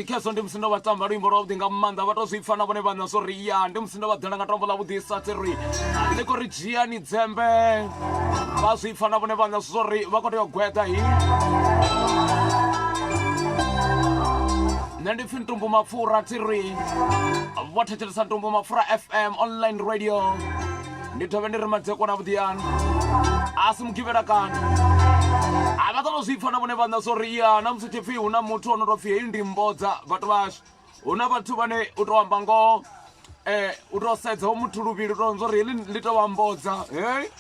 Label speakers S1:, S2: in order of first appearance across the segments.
S1: Keso ndi msindo wa tamba luimbo lwa vhuḓi nga maanḓa vha tou zwi pfha na vhone vhaṋa zwo ri ya ndi msindo wa ḓela nga tombo ḽa vhuḓisa tiri ndi khou ri dzhiani dzembe vha zwi pfha na vhone vhaṋa zwo ri vha khou tea u gweda hi nṋe ndi pfhi Ntumbu MAPFURA tiri vho thetshelesa Ntumbu MAPFURA FM online radio ndi dovhe ndi ri madzeko na vhuḓiyani a si mugivhela kana vha ḓo zwi pfha na vhone vhaṋa zwo ri ya na musi tshipfi hu na muthu o no tou pfhi heyi ndi mbodza vhathu vhashu hu na vhathu vhane u tou amba ngoho u tou sedza ho muthu luvhili u tou zwo ri heḽi ḽi tou vha mbodza hei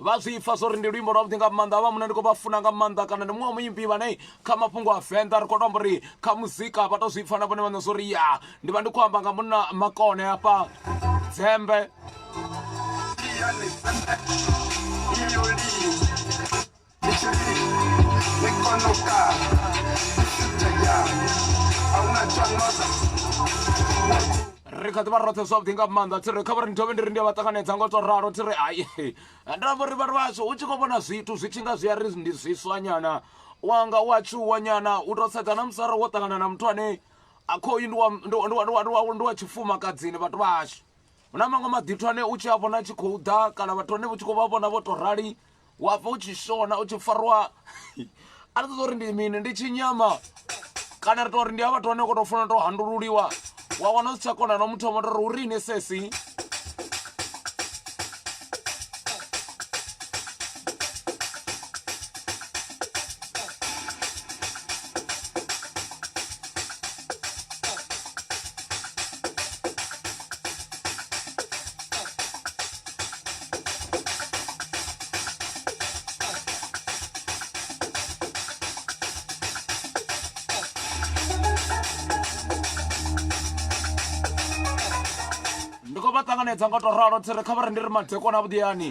S1: vha zwi pfha zwo ri ndi luimbo lwa vhuḓi nga maanḓa havha muna ndi khou vha funa nga maanḓa kana ndi muṅwe muimbi vhane kha mafhungo a venḓa ri khou to amba uri kha muzika vha tou zwi pfha na vhone vhaṋa zwo ri ya ndi vha ndi khou amba nga munna makone hafha dzembe ri kha ḓi vha roṱhe zwavhuḓi nga maanḓa tiri kha vha ri ndi dovhe ndi ri ndi a vha ṱanganedza ngo tou ralo tiri ai ndi amba uri vhathu vhashu u tshi khou vhona zwithu zwi tshi nga zwi a ri ndi zwiswa nyana wanga u a tshuwa nyana u tou sedza na musara wo ṱangana na muthu ane a khoyu ndi wa tshifumakadzini vhathu vhashu hu na maṅwe maḓithu ane u tshi a vhona tshi khou ḓa kana vhathu ane u tshi khou vha vhona vho tou rali wa bva u tshi shona u tshi fariwa a ri ṱoḓa uri ndi mini ndi tshinyama kana ri tou ri ndi a vhathu ane u khou tou funa tou handululiwa wa wana u si tsha kona na muthu wa moto ri u rini sesi vha ṱanganedza nga tou ralo tsire kha vha ri ndi ri madzeko na vhuḓiyani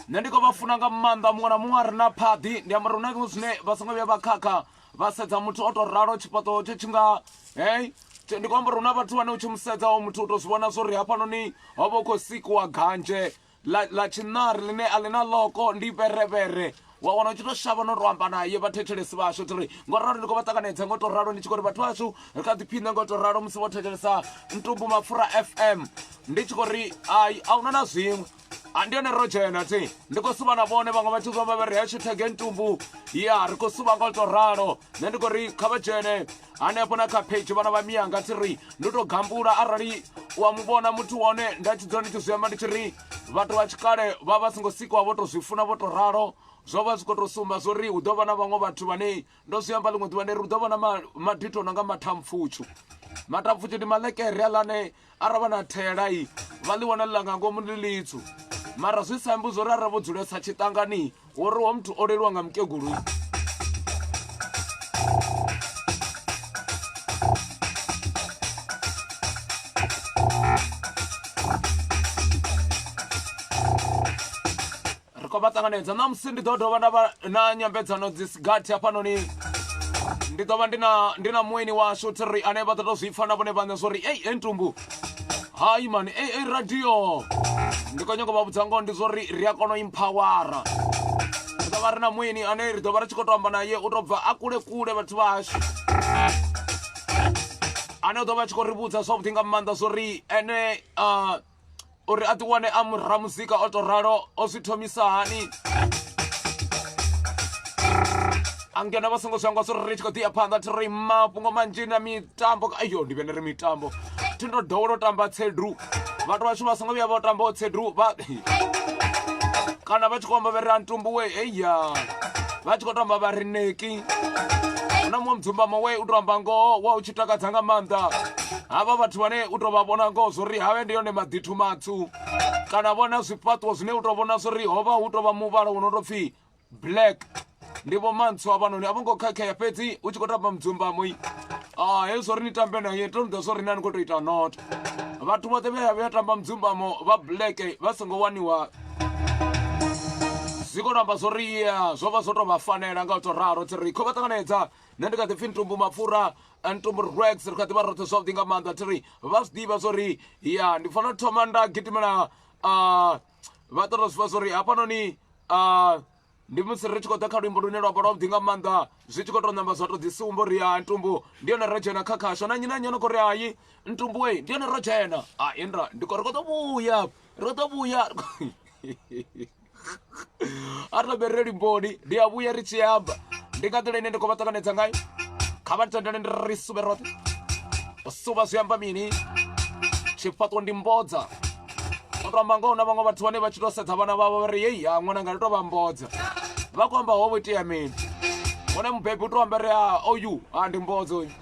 S1: nṋe ndi khou vha funa nga maanḓa muṅwe na muṅwe a re na phaḓi ndi amba uri hu na zwiṅwe zwine vha songo vhuya vha khakha vha sedza muthu o tou ralo tshifhaṱo tshe tshi nga hei ndi khou amba uri hu na vhathu vhane u tshi mu sedza wo muthu u tou zwi vhona zwo ri hafhanoni ho vha u khou sikiwa ganje ḽa tshiṋari ḽine a ḽi na loko ndi verevere wa wana u tshi tou shavha no tou amba naye vhathetshelesi vhashu tiri ngo ralo ndi khou vha ṱanganedza ngo tou ralo ndi tshi khou ri vhathu vhashu ri kha ḓiphina ngo tou ralo musi vho thetshelesa Ntumbu MAPFURA FM ndi tshi khou ri ai a huna na zwiṅwe ndi yone ro dzhena ti ndi khou suvha na vhone vhaṅwe vha tshi zwa vha ri hashtag Ntumbu ya ri khou suvha ngo tou ralo nṋe ndi khou ri kha vha dzhene hanefho na kha page vhana vha miyanga ti ri ndi tou gambula arali wa mu vhona muthu wone nda tshi dzula ndi tshi zwi amba ndi tshi ri vhathu vha tshikale vha vha songo sikiwa vho tou zwi funa vho tou ralo zwo vha zwi khou tou sumba zwo ri hu ḓo vha na vhaṅwe vhathu vhane ndo zwi amba ḽiṅwe ḓuvha ndi ri hu ḓo vha na madito no nga mathampfutshu mathampfutshu ndi maḽekere aḽane ara vha na thela i vha ḽi wana ḽi ḽa nga ngomu ḽi ḽitswu mara zwi sa ambi zwo ri ara vho dzulesa tshiṱangani uri ho muthu o leliwa nga mukegulu ri khou vha ṱanganedza na musi ndi ḓo dovha nda vha na nyambedzano dzi sigathi hafhanoni ndi ḓo vha ndi na mueni washu tiri ane vha ḓo tou zwi pfha na vhone vhaṋe zwo ri ei Ntumbu hai mani ei radio ndi khou nyanga u vha vhudza ngoho ndi zwo ri ri a kona u imphawara ri ḓo vha ri na mueni ane ri ḓo vha ri tshi khou tou amba naye u tou bva a kule vhathu vhashu ane u ḓo vha tshi khou ri vhudza zwavhuḓi nga maanḓa zwo ri ene uri a ḓi wane a muramuzika o tou ralo o zwi thomisa hani a ngena vha songo zwangwa zwo ri ri tshi khou ḓi ya phanḓa thi ri mafhungo manzhi na mitambo ayo ndi vhene ri mitambo thi ndo dowela u tamba tsedru vhathu vhashu vha songo vhuya vha u tambaho tsedru kana vha tshi khou amba vha ri a Ntumbu we eya vha tshi khou tamba vha ri neki hu na muṅwe mudzumbamo we u tou amba ngoho wa u tshi takadza nga maanḓa havha vhathu vhane u tou vha vhona ngoho zwo ri have ndi yone maḓithu matsu kana vhona zwifhaṱuwo zwine u tou vhona zwo ri ho vha hu tou vha muvhala u no tou pfhi black ndi vho mantsu havhanoni a vho ngo khakhea fhedzi u tshi khou tamba mudzumbamo hezwo ri ni tambe na ye tonga zwo ri nani kho to ita not vhathu vhoṱhe vhe tamba mudzumbamo vha black vha songo waniwa zwi khou amba zwo ri ya zwo vha zwo to vha fanela nga u to raro ri khou vha ṱanganedza nṋe ndi kha ḓi pfhi Ntumbu MAPFURA Ntumbu Rex ri kha ḓi vha roṱhe zwavhuḓi nga maanḓa ri vha zwi ḓivha zwo ri ya ndi fanela u thoma nda gidimela vha ṱoḓa zwi pfa zwo ri hafhanoni ndi musi ri tshi khou ḓa kha luimbo lune lwa vha lwavhuḓi nga maanḓa zwi tshi khou tou namba zwa tou ḓisumba uri ya Ntumbu ndi yone ro dzhena kha khasho na nnyi na nnyi ono khou ri hayi Ntumbu ndi yone ro dzhena indra ndi khou ri khou ḓo vhuya a ri ṱobe ri limboni ndi a vhuya ri tshi amba ndi nga nḓila ine ndi khou vha ṱanganedza ngayo kha vha tendele ndi ri sube roṱhe u suba zwi amba mini tshifhaṱuwo ndi mbodza o to amba ngoho na vhaṅwe vhathu vhane vha tshi tou sedza vhana vhavho vha ri yeya ṅwananga ndi tou vha mbodza vha khou amba ho vho itea mini one mubebi u tou amba ri oyu ndi mbodzo oyu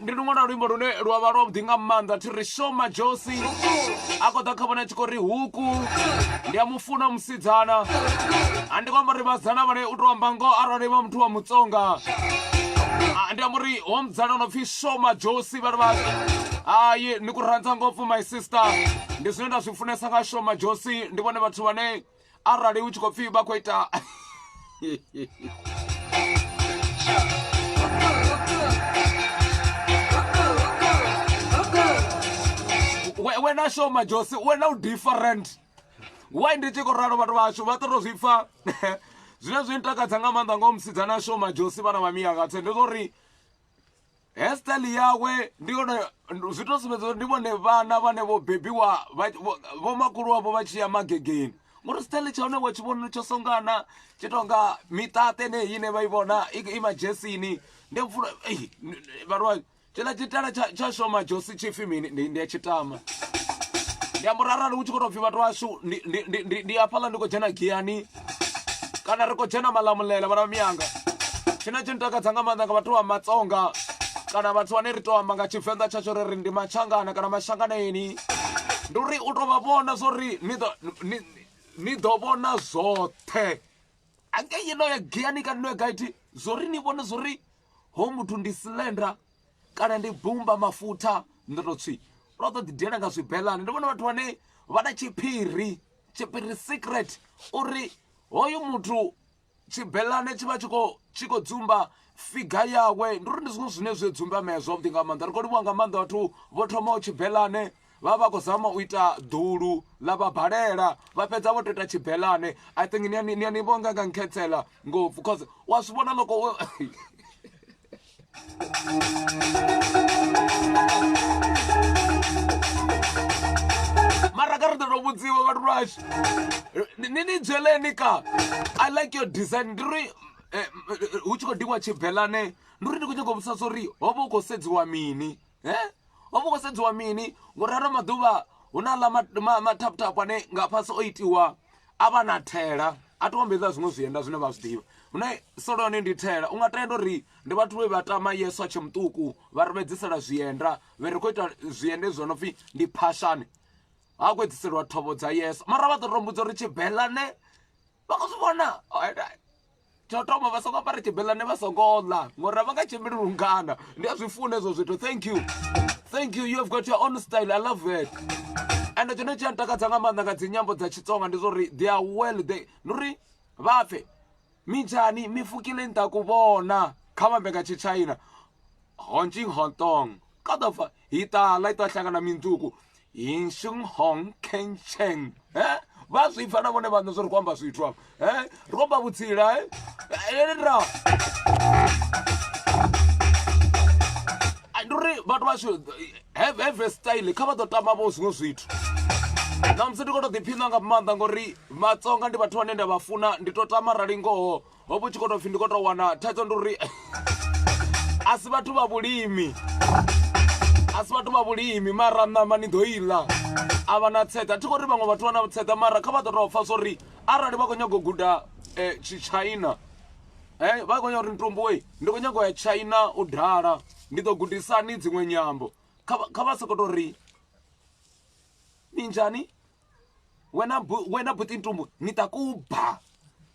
S1: ndi luṅwe lwa luimbo lune lwa vha lwavhuḓi nga maanḓa thi ri show majosi a khou ḓa kha vhone a tshi khou ri huku ndi a mufuna musidzana ndi khou amba ri vhasidzana vhane u tou amba ngoho arali vha muthu wa mutsonga ndi amba uri ho musidzana no pfhi show majosi vhathu vha hayi ni ku rhandza ngopfu my sister ndi zwine nda zwi funesa nga show majosi ndi vhone vhathu vhane arali u tshi khou pfhi vha khou ita wena show majosi wena u different why ndi tshi khou ralo vhathu vhashu vha ṱoto zwi pfa zwine zwi ntakadza nga maanḓa ngo musidzana show majosi vhana vha miyanga tse ndi zori hairstyle yawe ndi yone zwi to sumbedza uri ndi vhone vhana vhane vho bebiwa vho makulu wavho vha tshi ya magegeni ngori style tsha hone wa tshi vhona tsho songana tshi tonga miṱaṱe neyi ine vha i vhona i majesini ndi mfuna vhathu tshila tshitala tsha show majosi tshipfi mini ndi ya tshitama ndi amba arali u tshi khou tou pfhi vhathu vhashu ndi hafhaḽa ndi khou dzhena giyani kana ri khou dzhena malamulela vhana vha miyanga tshine tshi ntakadza nga maanḓa nga vhathu vha matsonga kana vhathu vhane ri tou amba nga tshivenḓa tshatsho ri ndi matshangana kana mashanganeni ndi uri u tou vha vhona zwo ri ni ḓo vhona zwoṱhe ange yino ya giani kana no gaiti zori ni vhone zori ho muthu ndi slender kana ndi bumba mafuta ndo tsi ro to didela nga zwibelani ndi vhona vhathu vhane vha na chiphiri secret uri hoyu muthu chibelane chiva chiko dzumba figa yawe nduri ndi zwiṅwe zwine zwi dzumba mezwo vhuḓi nga maanḓa ri khou livhuwa nga maanḓa vhathu vho thomaho chibelane vha khou zama u ita ḓulu ḽa vha balela vha fhedza vho to ita chibelane. I think ni ani vhonga nga nkhetsela ngopfu because wa swi vona loko mara ka ri ḓo vhudziwa vhathu vashu ni byeleni ka I like your design ndi ri hu tshi khou diwa chibelane ndi ri ndi khou nyanga u vhudzisa zori ho vha hu khou sedziwa mini ho vha hu khou sedziwa mini ngori ano maḓuvha hu na ḽa mathaputhapu ane nga fhasi o itiwa a vha na thela a to ombedza zwiṅwe zwienda zwine vha zwi ḓivha hune solo yone ndi thela u nga tenda uri ndi vhathu vhe vha tama yesu a tshe muṱuku vha ri vhedzisela zwienda vhe ri khou ita zwiende zwo no pfhi ndi phashani ha khou edziselwa thovho dza yesu mara vha ḓo tombudza uri chibelane vha khou zwi vhona tsho thoma vha songo ambara chibelane vha songo ḽa ngori vha nga tshimbili lungana ndi a zwi funa hezwo zwithu. Thank you, you have got your own style, I love it. And tshone tshi a ntakadza nga maanḓa nga dzinyambo dza Xitsonga ndi zori they are well ndi uri vha pfe minjhani mi fukile ni ta ku vona kha vambe nga Chichina honjing hontong ka dofa hi tala ita hlangana mindzuku yin shung hong ken cheng va swi fana vone vanhu swi ri komba swithu ri komba vutshila ra nduri vhathu vashu have a style kha vha ḓo tama vho zwiṅwe zwithu na musi ndi khou tou ḓiphina nga maanḓa ngori matsonga ndi vhathu vhane nda vha funa ndi to tama rali ngoho ho vhu tshi khou tou pfhi ndi khou tou wana thaidzo ndi uri a si vhathu vha vhulimi mara ṋama ni ḓo iḽa a vha na tseta thi khou ri vhaṅwe vhathu vha na tseta mara kha vha ḓo tou pfa zori arali vha khou nyaga u guda Chichina vha khou nyaga uri Ntumbu ndi khou nyaga u ya China u dala ndi ḓo gudisani dziṅwe nyambo kha vha sokou tou ri minjhani wena buti Ntumbu ni ta ku ba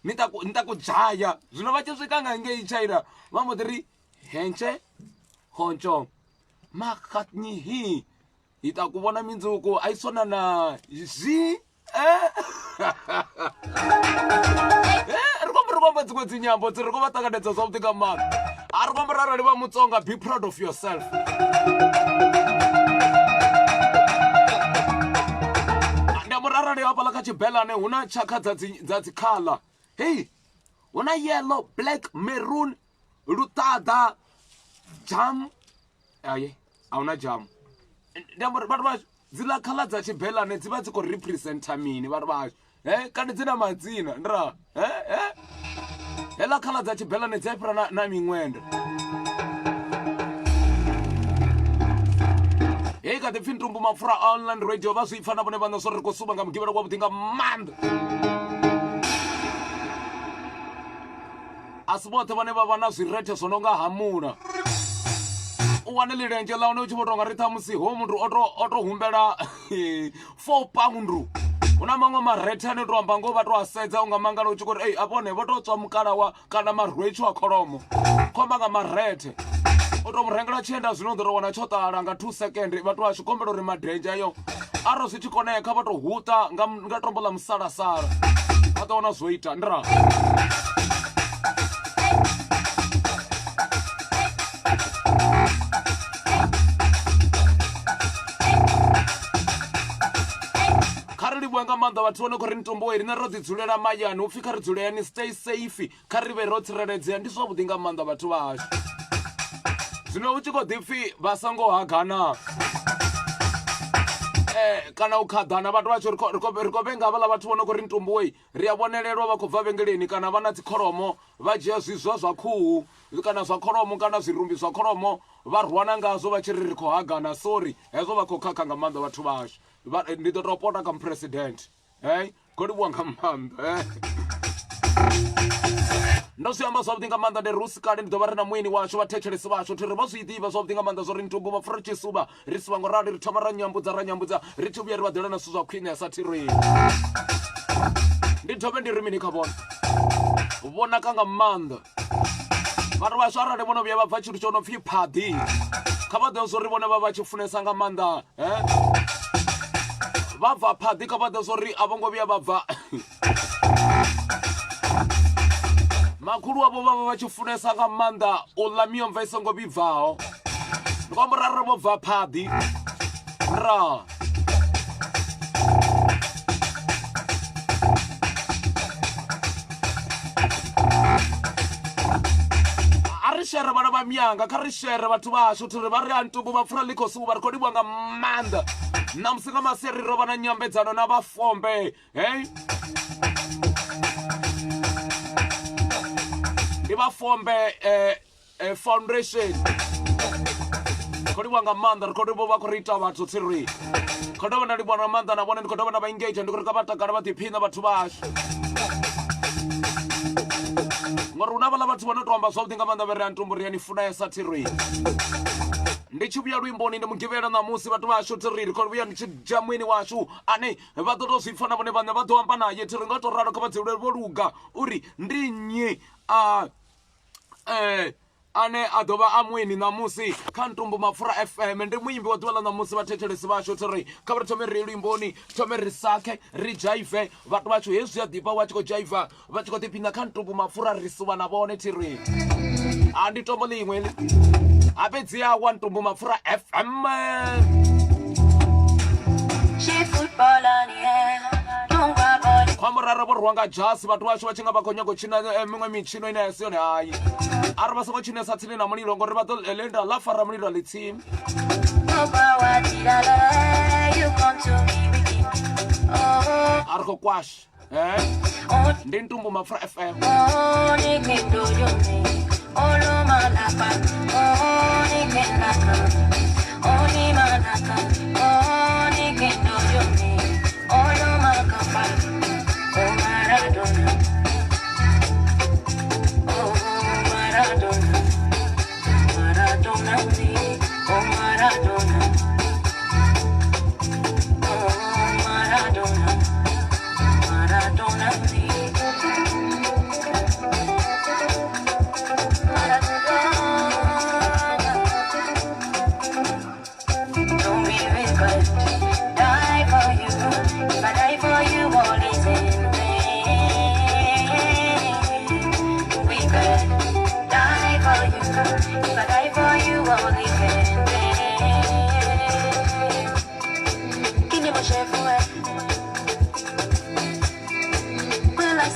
S1: ni ta ku jaya zwino vha tshi swika nga ngei China vha mbo ḓi ri henche honcho maṱhakheni hi ta ku vona mindzuku a i swona na zhi ri komba dziṅwe dzinyambo dzi ri khou vha ṱanganedza zwavhuḓi nga maanḓa a ri komba arali vha mutsonga be proud of yourself. Arali hafhaḽa kha tshibelane hu na tshakha dza dzi khala hei hu na yellow black maroon luṱaḓa jam aye a hu na jam ndi amba uri vhathu vashu dziḽa khala dza tshibelane dzi vha dzi khou representa mini vhathu vashu kana dzi na madzina ndira heḽa khala dza tshibelane dzi a fhira na miṅwenda hei kha ḓi pfhi Ntumbu MAPFURA online radio vha zwi pfa na vhone vhaṋe zwo ri khou suba nga mugivhela wavhuḓi nga maanḓa a si vhoṱhe vhane vha vha na zwirethe zwo no nga hamula u wane ḽilendzhe ḽa hone u tshi vho tonga ri ṱhamusi ho muthu o to humbela 4 pound hu na maṅwe marethe ane to amba ngo vha to a sedza u nga mangala u tshi khou ri vho to tswa mukalawa kana marwetshi wa kholomo khomba nga marethe o to mu rengela tshienda zwino u ḓo tou wana tsho ṱala nga 2 second vhathu vha tshi kombela uri madenja yo arali zwi tshi konea kha vha to huṱa nga tombo ḽa musalasala vha ḓo wana zwo ita ndira kha ri livhuwe nga maanḓa vhathu vhone khou ri Ntumbu rine ro ḓi dzulela mayani u pfhi kha ri dzuleyani stay safe kha ri vhe ro tsireledzea ndi zwavhuḓi nga maanḓa vhathu vhashu zwino u tshi khou ḓi pfhi vha songo hagana kana u khaḓana vhathu vha tsho ri khou vhenga havhaḽa vhathu vho no khou ri Ntumbu ri a vhonelelwa vha khou bva vhengeleni kana vha na dzikholomo vha dzhia zwizwa zwa khuhu kana zwa kholomo kana zwirumbi zwa kholomo vha rwana ngazwo vha tshi ri ri khou hagana sorry hezwo vha khou khakha nga maanḓa vhathu vhashu ndi ḓo tou pota kha mupresident khou livhuwa nga maanḓa ndo zwi amba zwavhuḓi nga maanḓa ndi rusi kale ndi ḓo vha ri na mueni washu vhathetshelesi vhashu thi ri vha zwi ḓivha zwavhuḓi nga maanḓa zwo ri Ntumbu MAPFURA tshi suba ri suba ngo rali ri thoma ra nyambudza ri thi vhuya ri vha ḓela na zwithu zwa khwine sa thireni ndi thome ndi ri mini kha vhone vhonaka nga maanḓa. Vhathu vhaswa arali vhono vhuya vha bva tshithu tsho no pfhi phadi, kha vha ḓivhe zwori vhone vha vha tshi funesa nga maanḓa vha bva phadi, kha vha ḓivhe zwori a vho ngo vhuya vha bva makhulu wavho vha vha vha tshi funesa nga maanḓa u ḽa miomva i songo vhibvaho. Ndi khou amba uri vho bva phadi ra shere vhana vha mianga, kha ri shere vhathu vhashu uri vha ri a Ntumbu MAPFURA ḽi khou suku vha rikhodiwa nga maanḓa. Namusi nga maseri ro vha na nyambedzano na vhafombe ndi vhafombe foundation khodiwa nga maanḓa. Ri khou vho vha khou ri ita vhathu tsiri khou dovha na livhona maanḓa na vhone, ndi khou dovha na vha engage, ndi khou ri kha vha takala vha ḓiphina vhathu vhashu ngori hu na vhaḽa vhathu vha no tou amba zwavhuḓi nga maanḓa vha ri a Ntumbu ri a ni funesa thiri. Ndi tshi vhuya luimboni ndi mugivhela ṋamusi vhathu vhashu thiri ri khou vhuya ndi tshi dzhia mueni washu ane vha ḓo tou zwi pfha na vhone vhaṋe vha ḓo amba naye thiri nga tou ralo kha vha dzulele vho luga uri ndi nnyi ane a ḓovha a mueni ṋamusi kha Ntumbu MAPFURA FM. Ndi muimbi wa ḓuvha ḽa ṋamusi vhathetshelesi vhashu thiri kha vha ri thome ri luimboni, thome ri sakhe ri dzhaive vhathu vhashu hezwi a ḓifha wa tshi khou dzhaiva vha tshi khou ḓiphina kha Ntumbu MAPFURA ri suva na vhone thiri. A ndi tombo ḽiṅwe a fhedziha wa Ntumbu MAPFURA FM. Khwamurara vho rwa nga jasi vhathu vhashu vha tshi nga vha khou nyaga u tshina miṅwe mitshino ine a si yone hayi ari vha songo tshinesa tsini na mulilo ngori vha ḓo lenda ḽa fara mulilo ḽi tsini. A ri khou kwasha ndi Ntumbu MAPFURA FM.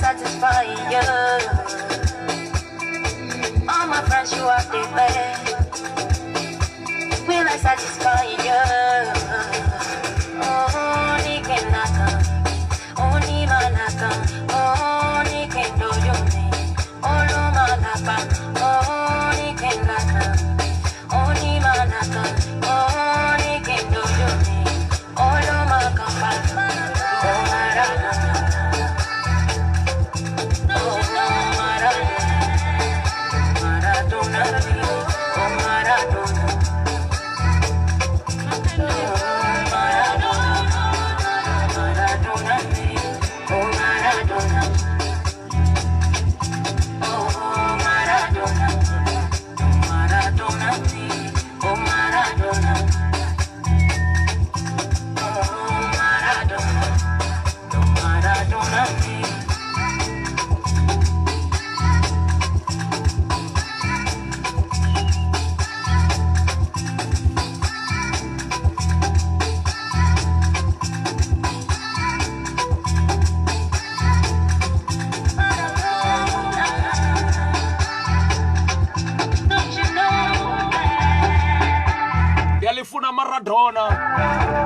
S2: Satisfy you. All my friends, you are the best. Will I satisfy you? Only can naka, only manaka, only can do you me. Olo manaka, only can naka, only manaka, only can do you me. Olo manaka, oh marana.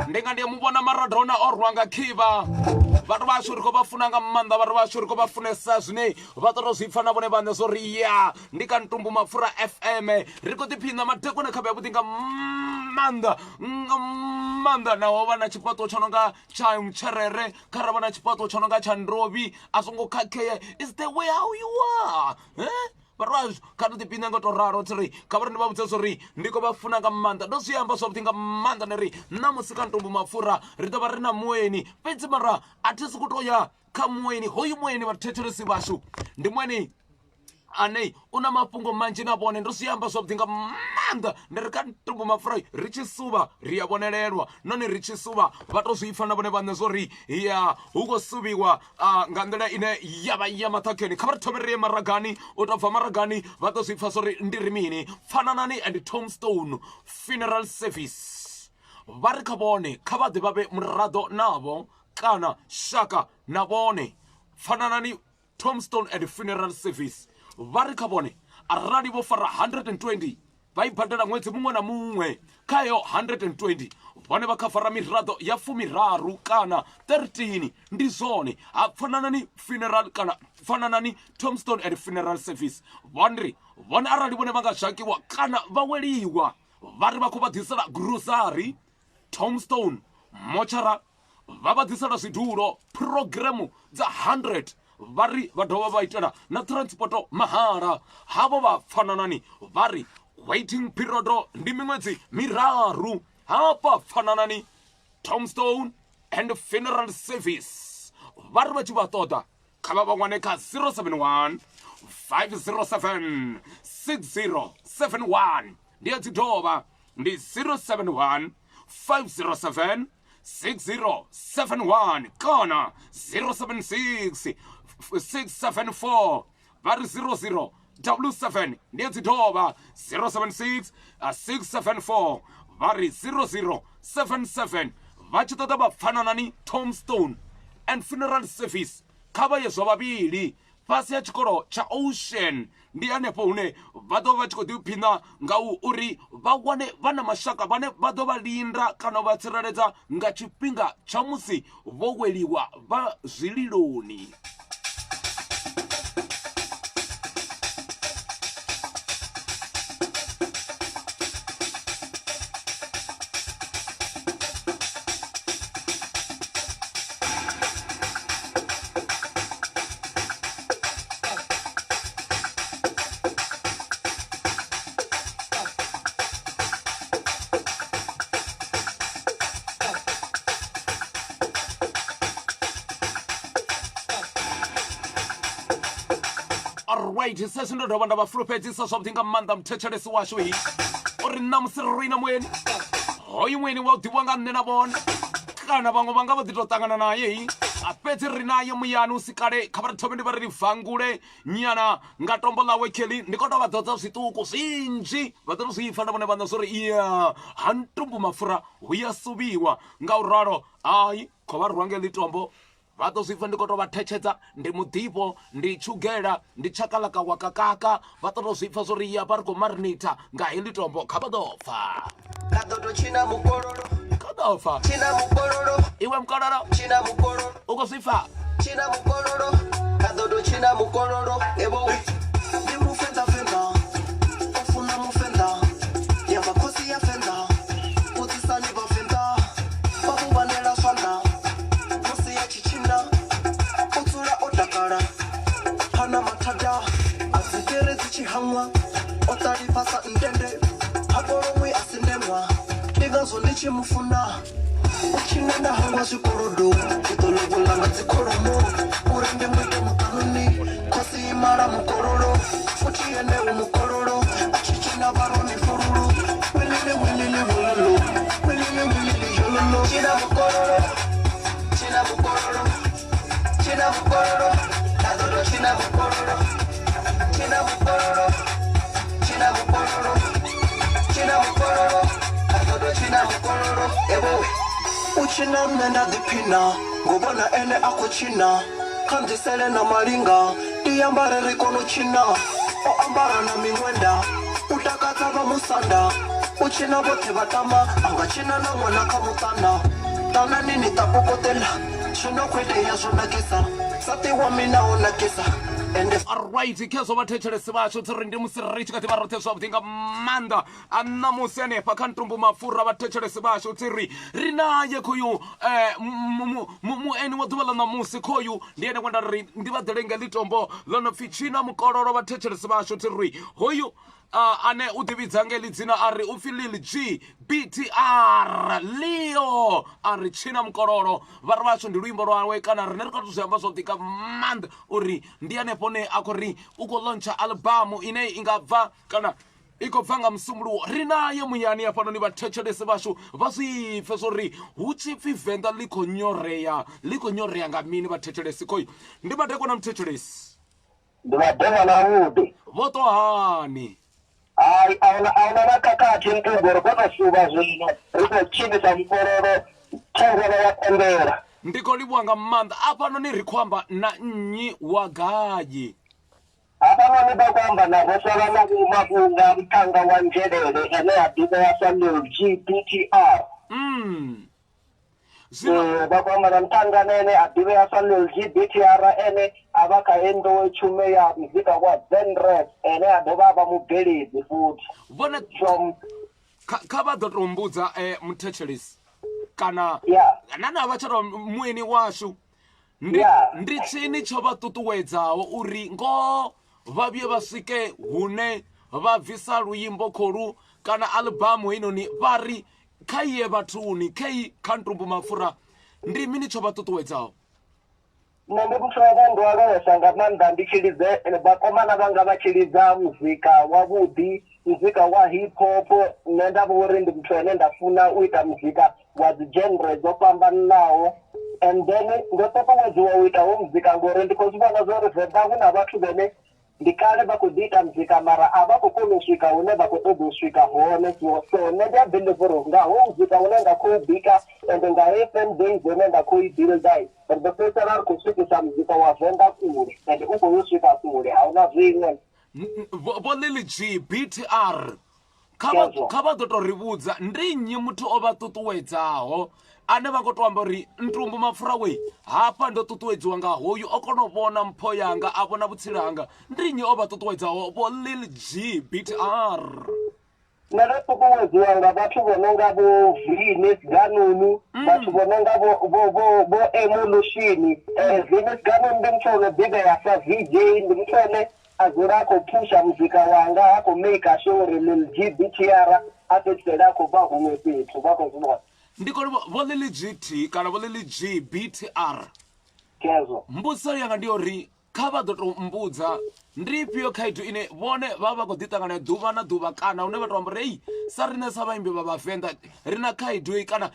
S2: Ndi nga ndi muvhona Maradona o rwa nga khiva vhathu vhashu ri khou vha funa nga maanḓa vhathu vhashu ri khou vha funesa zwine vha ḓo tou zwi pfha na vhone vhaṋe zwori ya ndi kha Ntumbu MAPFURA FM ri khou ḓiphina madekwana kha vhavhuḓi nga maanḓa naho vha na tshifhaṱo tsho no nga tsha Mtsherere kha ra vha na tshifhaṱo tsho no nga tsha Ndovhi a songo khakhea. Is the way how you are vhathu vhashu kha ri ḓiphine nga tou ralo thiri kha vha ri ndi vha vhudze zwori ndi khou vha funa nga maanḓa ndo zwi amba zwavhuḓi nga maanḓa ni ri ṋamusi kha Ntumbu MAPFURA ri ḓo vha ri na mueni fhedzi mara a thi sokou tou ya kha mueni hoyu mueni vhathetshelesi vhashu ndi mueni ane una mafhungo manzhi na vhone ndo zwi amba zwavhuḓi nga maanḓa ndi ri kha Ntumbu MAPFURA ri tshi suvha ri a vhonelelwa none ri tshi suvha vha to zwi pfa na vhone vhaṋe zwori ya hu khou suvhiwa nga nḓila ine yavha ya maṱhakheni kha vha ri thome ri ye maragani u to bva maragani vha to zwi pfa zwori ndi ri mini fananani and tombstone funeral service vha ri kha vhone kha vha ḓe vha vhe muraḓo navho kana shaka na vhone fananani tombstone and funeral service vha ri kha vhone arali vho fara 120 vha i badela ṅwedzi muṅwe na muṅwe khayo 120 vhone vha kha fara miraḓo ya 13 kana 13 ndi zwone ha fananani funeral kana fananani tombstone and funeral service vhone arali vhone vha nga zhakiwa kana vha weliwa vha ri vha khou vha ḓisela grocery tombstone mochara vha vha ḓisela zwidulo programu dza 100 vha ri vha dovha vha itela na transporto mahala havho vha fananani vha ri waiting period ndi miṅwedzi miraru hafha fananani tombstone and funeral service vha ri vha tshi vha ṱoḓa kha vha vha wane kha 071 507 6071 ndi a dzi dovha ndi 071 507 6071 kana 076 674 vari 0077 ndi dzi dovha 076 674 vari 0077 vha tshi ṱoḓa vha fananani tombstone and funeral service kha vha ye zwa vhavhili fhasi ya tshikolo tsha Ocean ndi hanefho hune vha ḓo vha tshi khou ḓiphina nga uri vha wane vha na mashaka vhane vha ḓo vha linda kana vha tsireledza nga tshifhinga tsha musi vho weliwa vha zwililoni. Alright, sesi ndo dovha nda vha fulufhedzisa zwavhuḓi nga maanḓa muthetshelesi washu hi uri ṋamusi ri na mueni hoyu mueni wa u ḓivhiwa nga nṋe na vhone kana vhaṅwe vha nga vho ḓi tou ṱangana naye hi fhedzi ri naye muyani u si kale kha vha ri thome ndi vha ri vangule nyana nga tombo ḽawe kheḽi ndi khou tou vha ḓodza zwiṱuku zwinzhi vha ḓo zwi pfa na vhone vhaṋe zwori iya ha Ntumbu MAPFURA hu ya suvhiwa nga u ralo hayi khou vha rwa ngeḽi tombo vha ḓo zwi pfa ndi khou tou vha thetshedza ndi muḓifho ndi tshugela ndi tshakalaka wa kakaka vha ḓo tou zwi pfa zwori iya vha ri khou marinata nga heḽi tombo kha vha ḓo pfa kha ḓo pfa iwe mukololo u khou zwi pfa
S3: China mukololo kadodo china mukololo ebo ndi mufenda fenda ufuna mufenda ya makosi ya fenda utisani ba fenda babu banela swanda musi ya chichina utsula otakala hana matada azikere zichihamwa otali pasa ndende haboromwe asindemwa ndigazo ndichimufuna uchinenda hangwa zvikorodo utologolanga dzikoromo urende mwite mukanoni kosi imara mukororo futi ene umukororo achichina varoni fururu welele welele welelo welele welele yololo china mukororo china mukororo china mukororo kadodo china mukororo china mukororo china mukororo china mukororo kadodo china mukororo ebo uchina mnenda dipina ngobona ene akuchina kandisele na malinga diyambare rikono china o ambara na mingwenda utakadza vamusanda uchina vote vatama angachina na mwana kamutana tana nini tapokotela chinokwede ya zvonakisa sati wa mina onakisa.
S2: Alright, kezo vathetshelesi vashu tsiri ndi musi ri tshi kha ḓi vha roṱhe zwavhuḓi nga maanḓa a ṋamusi hanefha kha Ntumbu MAPFURA vathetshelesi vashu tsiri ri naye khoyu mueni wa ḓuvha ḽa ṋamusi khoyu ndi ene wenda ri ndi vha ḓele nga ḽi tombo ḽo no pfhi china mukololo vathetshelesi vashu tsiri hoyu
S1: ane u ḓivhidza nga heḽi dzina a ri u pfi Lil G BTR Leo a ri tshina mukololo vha ri vhashu ndi luimbo lwawe kana rine ri khou zwi amba zwo ḓika maanḓa uri ndi hanefho ne a khou ri u khou launcha albamu ine i nga bva kana i khou bva nga musumbulowo ri naye muyani hafhanoni vhathetshelesi vhashu vha zwi pfe zwori hu tshi pfi venḓa ḽi khou nyorea nga mini vhathetshelesi khoyu ndi madekwana muthetshelesi
S4: ndi madekwana avhuḓi
S1: vho to hani
S4: hayi ahuna na khakhathi Ntumbu ri khou tou suvha zwino ri khou tshimisa mukololo thengelo ya pembela
S1: ndi khou livhuwa nga maanḓa afhanoni ri khou amba na nnyi wa gai
S4: hafhanoni vha khou amba na vhosala na vhumafhunga muthanga wa nzhelele ene a ḓivhea sa Lil G BTR vha khou amba na muthanga na ene a ḓivhea sa Lil G BTR ene a vha kha hendowe tshume ya muzika wa Zenrap ene a dovha a vha mubveledzi futhi
S1: vhone kha vha ḓo tou mbudza muthetshelesi kana nana vha tsha mueni washu ndi tshini tsho vha ṱuṱuwedzaho uri ngoho vha vhuye vha swike hune vha bvisa luimbo kholu kana albamu heinoni vha ri kha iye vhathuni kha Ntumbu MAPFURA ndi mini tsho vha ṱuṱuwedzaho
S4: nṋe ndi muthu ane ndo aluwesa nga maanḓa ndi tshi lidze vhakomana vhanga vha tshi lidza muzika wavhuḓi muzika wa hip hop nṋe nda vha uri ndi muthu ane nda funa u ita muzika wa dzi genre dzo fhambananaho and then ndo ṱuṱuwedziwa u itaho muzika ngori ndi khou zwi vhona zwori venḓa hu na vhathu vhane ndi kale vha khou ḓi ita muzika mara a vha khou kona u swika hune vha khou ṱoḓa u swika hone so nṋe ndi a believe uri nga ho muzika une nda khou bika ende nga FM days ine nda khou i builda ri ḓo fhedzisela ri khou swikisa muzika wa venḓa kule ende u khou swika kule a huna zwiṅwe
S1: vho Lil G BTR kha vha ḓo tou ri vhudza ndi nnyi muthu o vha ṱuṱuwedzaho ane vha khou tou amba uri Ntumbu MAPFURA we hafha ndo ṱuṱuwedziwa nga hoyu o kona u vhona mpho yanga a vhona vhutsila hanga ndi nnyi o vha ṱuṱuwedzaho vho Lil G BTR
S4: nṋe ndo ṱuṱuwedziwa nga vhathu vho no nga vho Venus Ganoni vhathu vho no nga vho Evolution Venus Ganoni ndi muthu ono ḓivhea sa VJ ndi muthu ane a dzula a khou phusha muzika wanga a khou maker sure uri Lil G BTR a fhedzisela a khou bva huṅwe fhethu vha khou zwivhona
S1: ndi khou vho Lil GT kana vho Lil G BTR
S4: kezo
S1: mbudziso yanga ndi uri kha vha ḓo tou mbudza ndi ifhio khaedu ine vhone vha vha khou ḓiṱangana ḓuvha na ḓuvha kana hune vha tou amba uri sa rine sa vhaimbi vha vhavenḓa ri na khaedu kana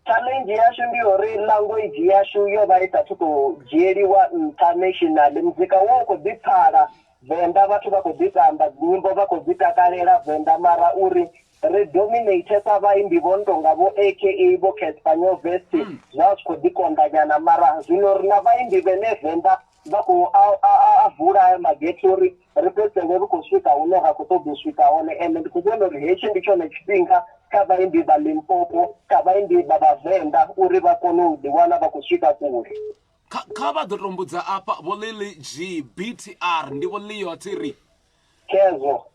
S1: challenge
S4: yashu ndi uri language yashu yo vha i sathu tou dzhieliwa international muzika wo khou ḓi pfala venḓa vhathu vha khou ḓi tamba nyimbo vha khou ḓi takalela venḓa mara uri ri dominate sa vhaimbi vho no tonga vho aka vho Caspanyo Vest zwa zwi khou ḓi kondanyana mara zwino ri na vhaimbi vhene venḓa vha khou a vula magetsi uri ri fhedzisele ri khou swika hune ra khou ṱoḓa u swika hone ende ndi khou vhona uri hetshi ndi tshone tshifhinga kha vhaimbi vha Limpopo kha vhaimbi vha vhavenḓa uri vha kone u ḓiwana vha khou swika kule
S1: kha vha ḓo tou mbudza afha vho Lil G BTR ndi vho Leo Tiri
S4: kezo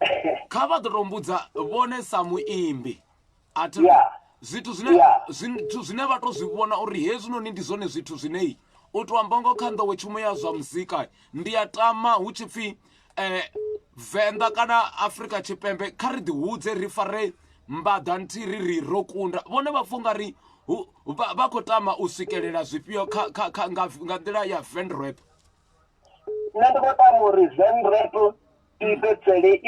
S1: kha vha ḓo tou mbudza vhone sa muimbi zwithu zwine vha tou zwi vhona uri hezwinoni ndi zwone zwithu zwine u tou amba ngo kha nḓowetshumo ya zwa muzika ndi a tama hu tshi pfi venḓa kana Afrika Tshipembe kha ri ḓihudze ri fare mbaḓa nthihi ri ro kunda vhone vha pfha ungari vha khou tama u swikelela zwifhio nga nḓila ya Zenrap
S4: nṋe ndi khou tama uri Zenrap i fhedzisele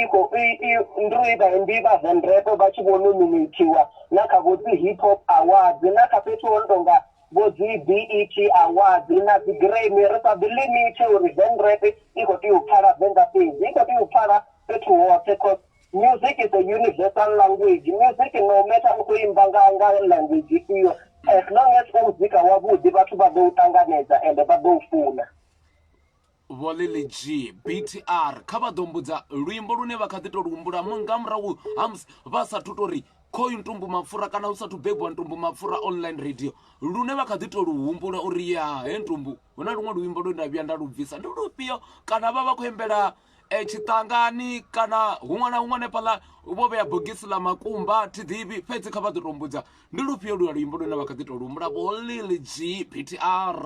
S4: ndi vhaimbi vha Zenrap vha tshi vho nominatiwa na kha vho dzi hip hop awards na kha fhethu ho no tonga vho dzi BET awards na dzi Grammy ri sa ḓi limit uri Zenrap i khou tea u pfala venḓa fhedzi i khou tea u pfala fhethu hoṱhe because music is a universal language music no matter u khou imba nga language ifhio as long as muzika wavhuḓi vhathu vha ḓo u ṱanganedza ende vha ḓo u funa
S1: vho Lil G BTR kha vha ḓo mbudza luimbo lune vha kha ḓi tou luhumbula nga murahu ha musi vha sathu tou ri khoyu Ntumbu MAPFURA kana hu sathu bebiwa Ntumbu MAPFURA online radio lune vha kha ḓi tou luhumbula uri Ntumbu hu na luṅwe luimbo lwe nda vhuya nda lu bvisa ndi lufhio kana vha khou imbela tshiṱangani kana huṅwe na huṅwe hanefhaḽa vho vhea bogisi ḽa makumba thi ḓivhi fhedzi kha vha ḓo tou mbudza ndi lufhio luimbo lune vha kha ḓi tou luhumbula vho Lil G BTR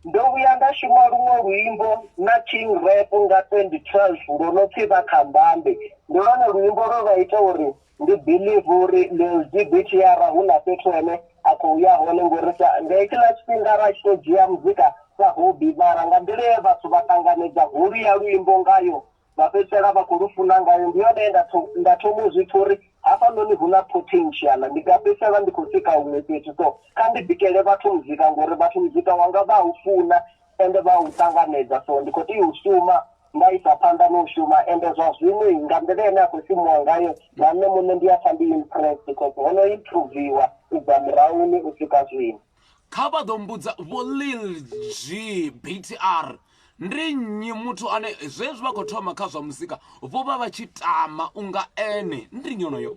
S4: ndo vhuya nda shuma luṅwe luimbo na king rap nga 2012 lwo no pfi Vhakhambambe. Ndi lwone luimbo lwo vha ita uri ndi believe uri LGBT hu na fhethu hene a khou ya hone ngori nga hetshiḽa tshifhinga ra tshi to dzhia muzika sa hobby mara nga nḓila ye vhathu vha ṱanganedza holu ya luimbo ngayo vha fhedzisela vha khou lufuna ngayo. Ndi yone nda thoma u zwipfa uri hafhanoni hu na potential ndi nga fhedzisela ndi khou swika huṅwe fhethu. So kha ndi bikele vhathu muzika ngori vhathu muzika wanga vha u funa ende vha u ṱanganedza. So ndi khou tea u shuma nda isa phanḓa no u shuma ende zwa zwino nga nḓila ine a khou shumiwa ngayo na nṋe muṋe ndi a pfha ndi impressed because ho no improviwa u bva murahuni u swika zwino.
S1: Kha vha ḓo mbudza vho Lil G BTR ndi nnyi muthu ane zwezwi vha khou thoma kha zwa muzika vho vha vha tshi tama unga ene ndi nnyi onoyo?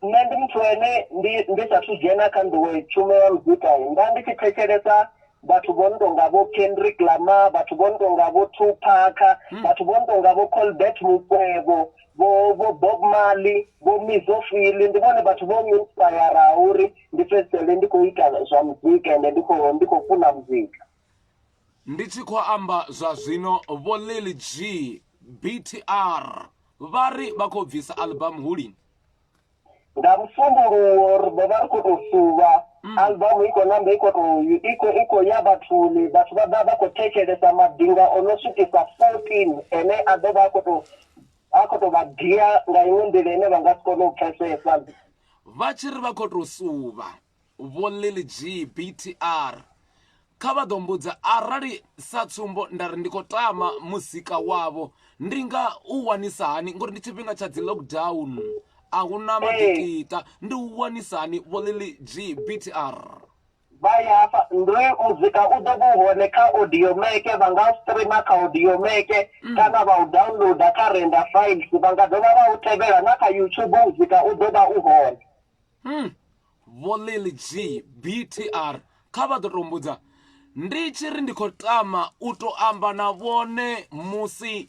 S4: Nṋe ndi muthu ene ndi sathu dzhena kha nḓuwe tshumelo ya muzika nda ndi tshi thetshelesa vhathu vho no tonga vho Kendrick Lamar, vhathu vho no tonga vho Tupac, vhathu vho no tonga vho Colbert Mukwevho, vho Bob Marley, vho Mizofili. Ndi vhone vhathu vho inspire uri ndi fhedzisele ndi khou ita zwa muzika ende ndi khou funa muzika.
S1: Ndi tshi khou amba zwa zwino vho Lil G BTR vha ri vha khou bvisa album hulini
S4: nga Msumbuluwo uri vho vha ri khou tou suvha album iko namba iko ya vhathuni vhathu vha ḓa vha khou thetshelesa madinga o no swikisa 14 ene a ḓo vha a khou tou vha dia nga iṅwe nḓila ine vha nga si kone u pfesesa.
S1: vha tshi ri vha khou tou suvha vho Lil G BTR kha vha ḓo mbudza arali sa tsumbo nda ri ndi khou tama muzika wavho ndi nga u wanisa hani ngori ndi tshifhinga tsha dzi lockdown a hu na madikita ndi u wanisa hani vho Lil G BTR?
S4: Vha yafa ndi muzika u ḓo vha u hone kha audio make vha nga streama kha audio make kana vha u downloada kha render files vha nga dovha vha u tevhela na kha YouTube muzika u ḓo vha u hone.
S1: Vho Lil G BTR kha vha ḓo tou mbudza ndi tshi ri ndi khou tama u tou amba na vhone musi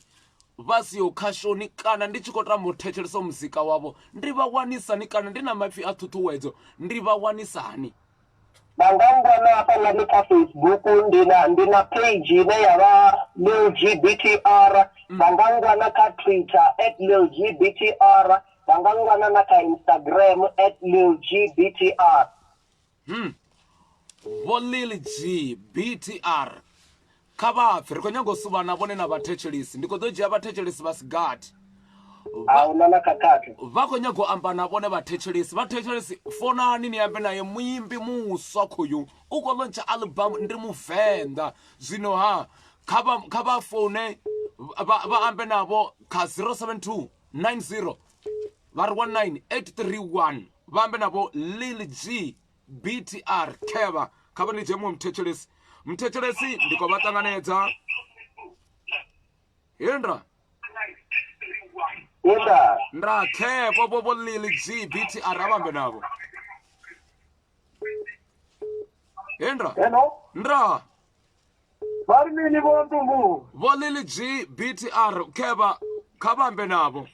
S1: vha siho khashoni kana ndi tshi khou tama u thetshelesa muzika wavho ndi vha wanisani kana ndi na maipfi a ṱhuṱhuwedzo ndi vha wanisani?
S4: Vha nga ngwana hafhaḽa ndi kha Facebook ndi na page ine ya vha Lil G BTR. Vha nga ngwana kha Twitter @Lil G BTR. Vha nga ngwana na kha Instagram @Lil G BTR.
S1: Vho Lil G BTR kha vha pfhi ri khou nyaga u suvha na vhone na vhathetshelesi ndi khou ḓo dzhia vhathetshelesi vha sigathi
S4: ahuna na khakhathi
S1: vha khou nyaga u amba na vhone vhathetshelesi fonani ni ambe naye muimbi muswa khoyu u khou launcha album ndi muvenḓa zwino ha kha vha fone vha ambe navho kha 072 90 vha ri 19831 vha ambe navho Lil G BTR keva kha vha ni dzhie muṅwe mthetshelesi ndi khou vha ṱanganedza yendra nda khevo vho Lil G BTR avambe navo yendra ndra
S4: vari mini vo Ntumbu
S1: vo Lil G BTR keva kha vambe navo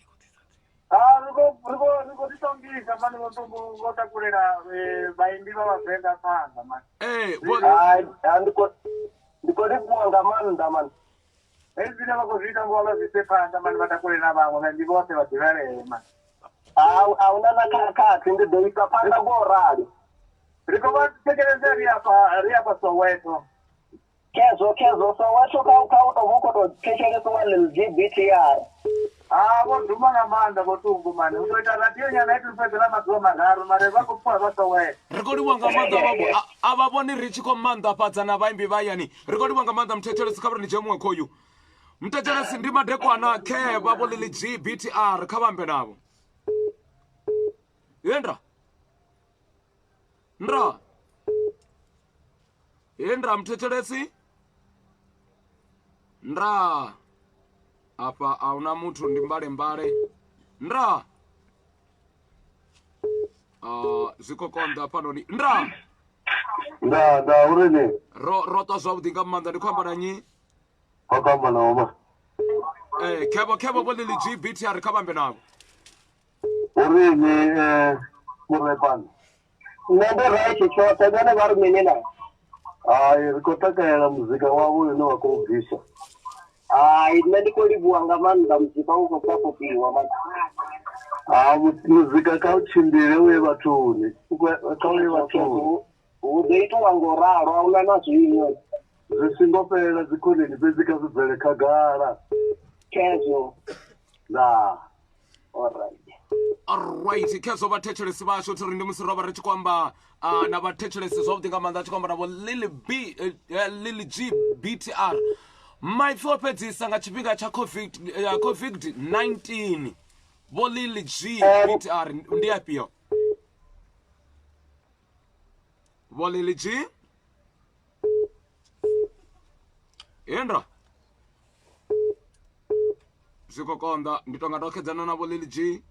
S4: riko tisongisa mani vo Ntumbu vo takulela vaimbi va vavenḓa phanḓa mani ndiko lipuwa nga maanḓa mani hezwi zwine vha khou zwi ita ngo vha zwise phanḓa mani vha takule na vhaṅwe vhaimbi vhoṱhe vha ḓivhaleye mani ahuna na khakhathi ndi ḓo isa phanḓa ngo rali ri khou vha thekeleze ri afha Soweto kezo Soweto kha u tou vha u khou tou thetshelesiwa Lil G BTR vho duma nga maanḓa vho Ntumbu mani u tou ita radio nyana itu fhedzela maḓuvha mararu mare vha khou pfha vha Soweto
S1: ri khou livhuwa nga maanḓa vhavho a vha vhoni ri tshi khou maanḓafhadza na vaimbi vha hayani ri khou livhuwa nga maanḓa mthetshelesi kha vha ri ni dzhie muṅwe khoyu mthetshelesi ndi madekwana kheva vho Lil G BTR kha vhambe navho yendra mthetshelesi ndra apa ahuna muthu ndi mbale ndra zwiko konḓa panoni ndra
S4: nda urine
S1: ro zwavhuḓi nga maanḓa ndi khou amba na nyi
S4: khamba na oma
S1: khevo vho Lil G BTR kha vhambe navho
S4: urine murepani nṋe ndo ra tshi tshoṱhe vhone vha ri mini na Hai ri khou takalela muzika wavho une wa khou bvisa. Hai nṋe ndi khou livhuwa nga maanḓa muzika u khou sapotiwa muzika kha u tshimbile uye vhathuni kha uye vhathuni hu ḓo itiwa nga u ralo a huna na zwiṅwe zwi singo fhelela dzikhoneni fhedzi kha zwi bvele khagala khezwo na
S1: alright khezo vhathetshelesi vhashu uri ndi musi ro vha ri tshi khou amba na vhathetshelesi zwavhuḓi nga maanḓa a tshi khou amba navho Lily G BTR maipfi o fhedzisa nga tshifhinga tsha covid-19 vho Lily G BTR ndi afhio vho Lily G yendra zwikokonda ndi tonga ndo khedzana na vho Lily G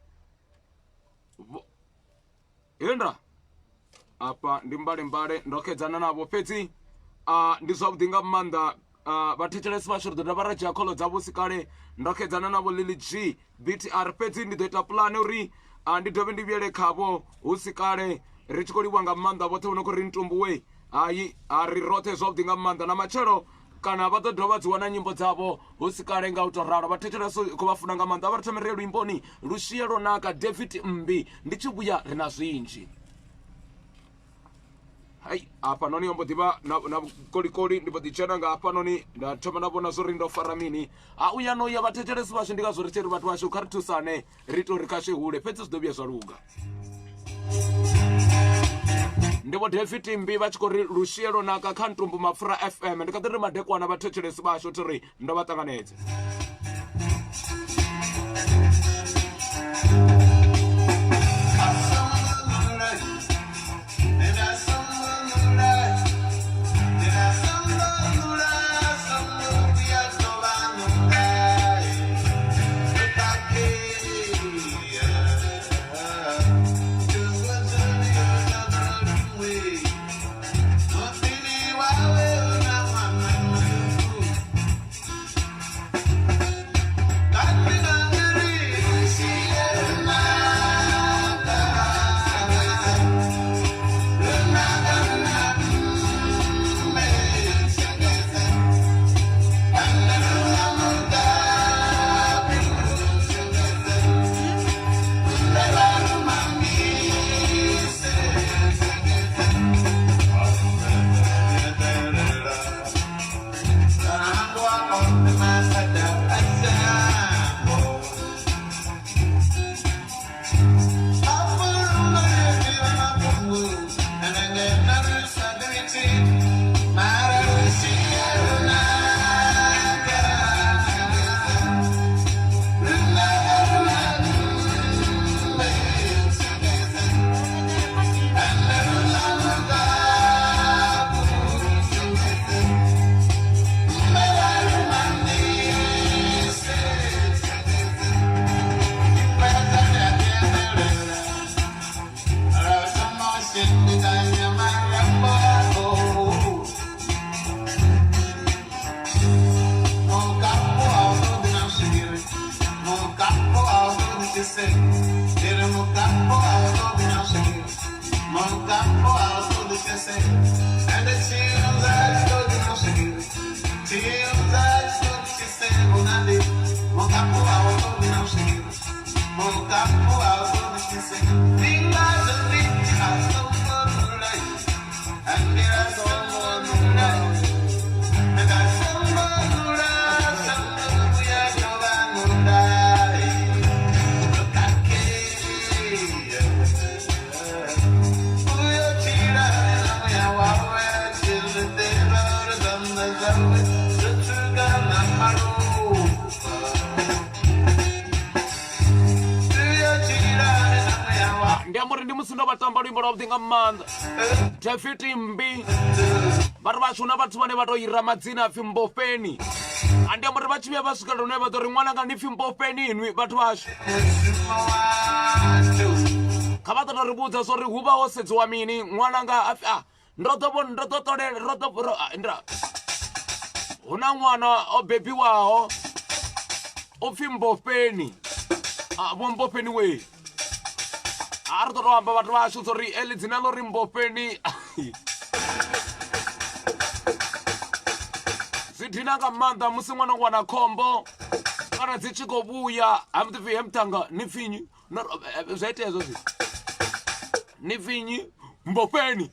S1: yendra apa ndi mbale ndo khedzana navho fhedzi ndi zwavhuḓi nga maanḓa vhathetshelesi vhashu ri ḓo dovha ra dzhia kholo dzavho si kale ndo khedzana navho Lily G BTR fhedzi ndi ḓo ita pulane uri ndi dovhe ndi vhuyele khavho hu si kale ri tshi khou livhuwa nga maanḓa vhoṱhe vho no khou ri Ntumbu we hayi ri roṱhe zwavhuḓi nga maanḓa na matshelo kana vha ḓo dovha dzi wana nyimbo dzavho hu si kale nga u tou ralo vhathetshelesi khou vha funa nga maanḓa vha ri thomere luimboni Lushie lwo naka David Mbi ndi tshi vhuya ri na zwinzhi hai hafhanoni yo mbo ḓivha na vhukolikoli ndi mbo ḓi dzhena nga hafhanoni nda thoma na vhona zwo ri ndo fara mini u ya no ya vhathetshelesi vhashu ndi ngazwo ri tshi ri vhathu vhashu kha ri thusane ri tou ri kha shehule fhedzi zwi ḓo vhuya zwa luga ndi vho David Mbi vha tshi khou ri Lushie lwo naka kha Ntumbu MAPFURA FM ndi kha ḓi ri madekwana vhathetshelesi vhashu uri ndo vha ṱanganedze ndi musi ndo vhatamba luimbo lwavhuḓi nga maanḓa David Mbi vhathu vhashu na vhathu vhane vha tou ira madzina apfhi Mbofheni andi amba uri vha tshi vhuya vha swikelela hune vha ḓo ri ṅwananga ni pfhi Mbofheni inwi vhathu vhashu kha vha ḓo tou ri vhudza zwo ri hu vha ho sedziwa mini ṅwananga ndo ḓo ṱolela hu na ṅwana o bebiwaho o pfhi Mbofheni vho Mbofheni wei ri ḓo tou amba vhathu vhashu zwo ri eḽi dzina ḽo ri Mbofheni
S2: dina nga maanḓa musi ṅwana wana khombo kana dzi tshi khou vhuya ha mḓi pfhi he muthanga ni pfinyi zwa itea hezwo zwithu ni pfinyi mbofheni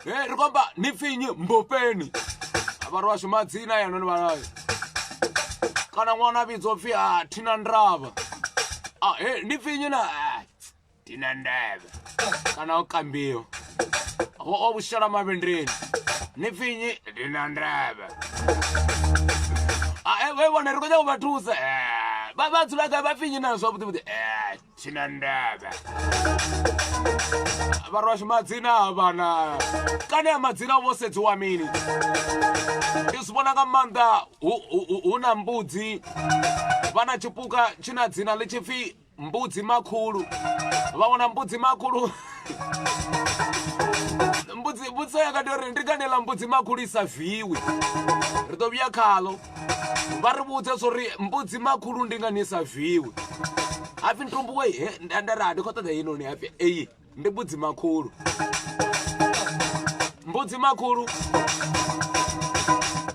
S2: ri khou amba ni pfinyi mbofheni vhathu vhashu madzina yanoni vhalayo kana ṅwana vhidzwa pfhi thina ndravha ni pfinyi na tina ndavha kana o kambiwa o vushela mavendreni ni pfinyi tina ndravha we vona ri khou nyanga u vha thusa vha dzula gai vha pfinyi na zwavhuḓivhuḓi tina ndavha vhathu vhashu madzina avhana kane ya madzina vho sedziwa mini ndi zwi vhona nga maanḓa hu na mbudzi vha na tshipuka tshi na dzina ḽi tshi pfhi mbudzi makhulu vha vhona mbudzi makhulu mbudzi yanga ndi uri ndi kane ḽa mbudzi makhulu i sa viwi ri ḓo vhuya khaḽo vha ri vhudze zwo ri mbudzi makhulu ndi ngani i sa viwi hapfi ntumbu wei ndari ndi khou ṱoḓa yinoni hapfi eyi ndi mbudzi makhulu mbudzi makhulu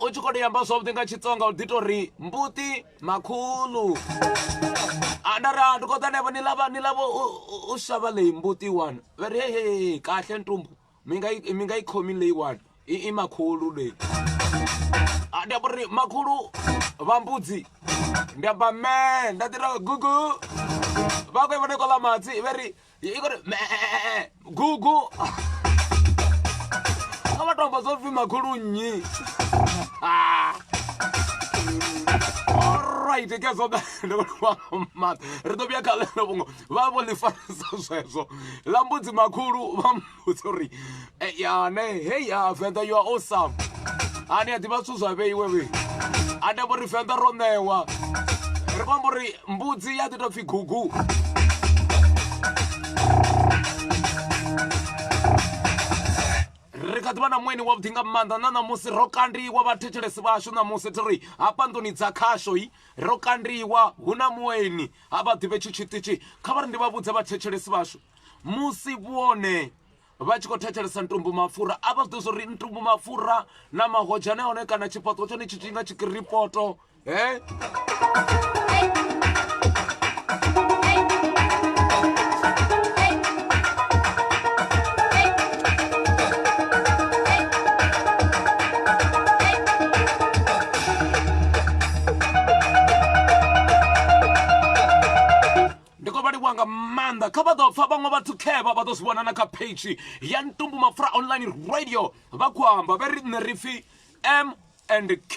S2: u tshi khou tou yamba zwavhuḓi nga Xitsonga u ḓi tou ri mbuti makhulu ndari ndi khou ṱa ni lava u xava leyi mbuti one va ri hehe kahle ntumbu mi nga yi khomi leyiwani i makhulu leyi ndi amba ri makhulu va mbudzi ndi amba me nda tira gugu va kwe vane kola matsi va ri i kuri gugu a va tomba zwo pfi makhulu nnyi alright ke zo mat ri ḓo vhuya kha ḽeḽo vhungo vha vho ḽi farisa zwezwo ḽa mbudzi makhulu vha mbudzi uri yane hey Venḓa you are awesome ani a ḓivha zwithu zwa vheiwe ve a ndi amba uri Venḓa ro ṋewa ri khou amba uri mbudzi ya ḓi tou pfhi gugu ri kha ḓivha na mueni wavhuḓi nga maanḓa na ṋamusi ro kandiwa vhathetshelesi vhashu ṋamusi ti ri hafha nḓuni dza khasho ro kandiwa hu na mueni ha vha ḓivhe tshi tshiṱitshi kha vha ri ndi vha vhudze vhathetshelesi vhashu musi vhone vha tshi khou thetshelesa ntumbu mapfura a vha zwi ḓi zwo ri ntumbu mapfura na mahojane hone kana tshipoto tshone tshi nga tshikiripoto nga maanḓa kha vha ḓo pfa vhaṅwe vhathu khevha vha ḓo zwi vhona na kha page ya ntumbu mapfura online radio vha khou amba vha ri nne ri pfhi M&K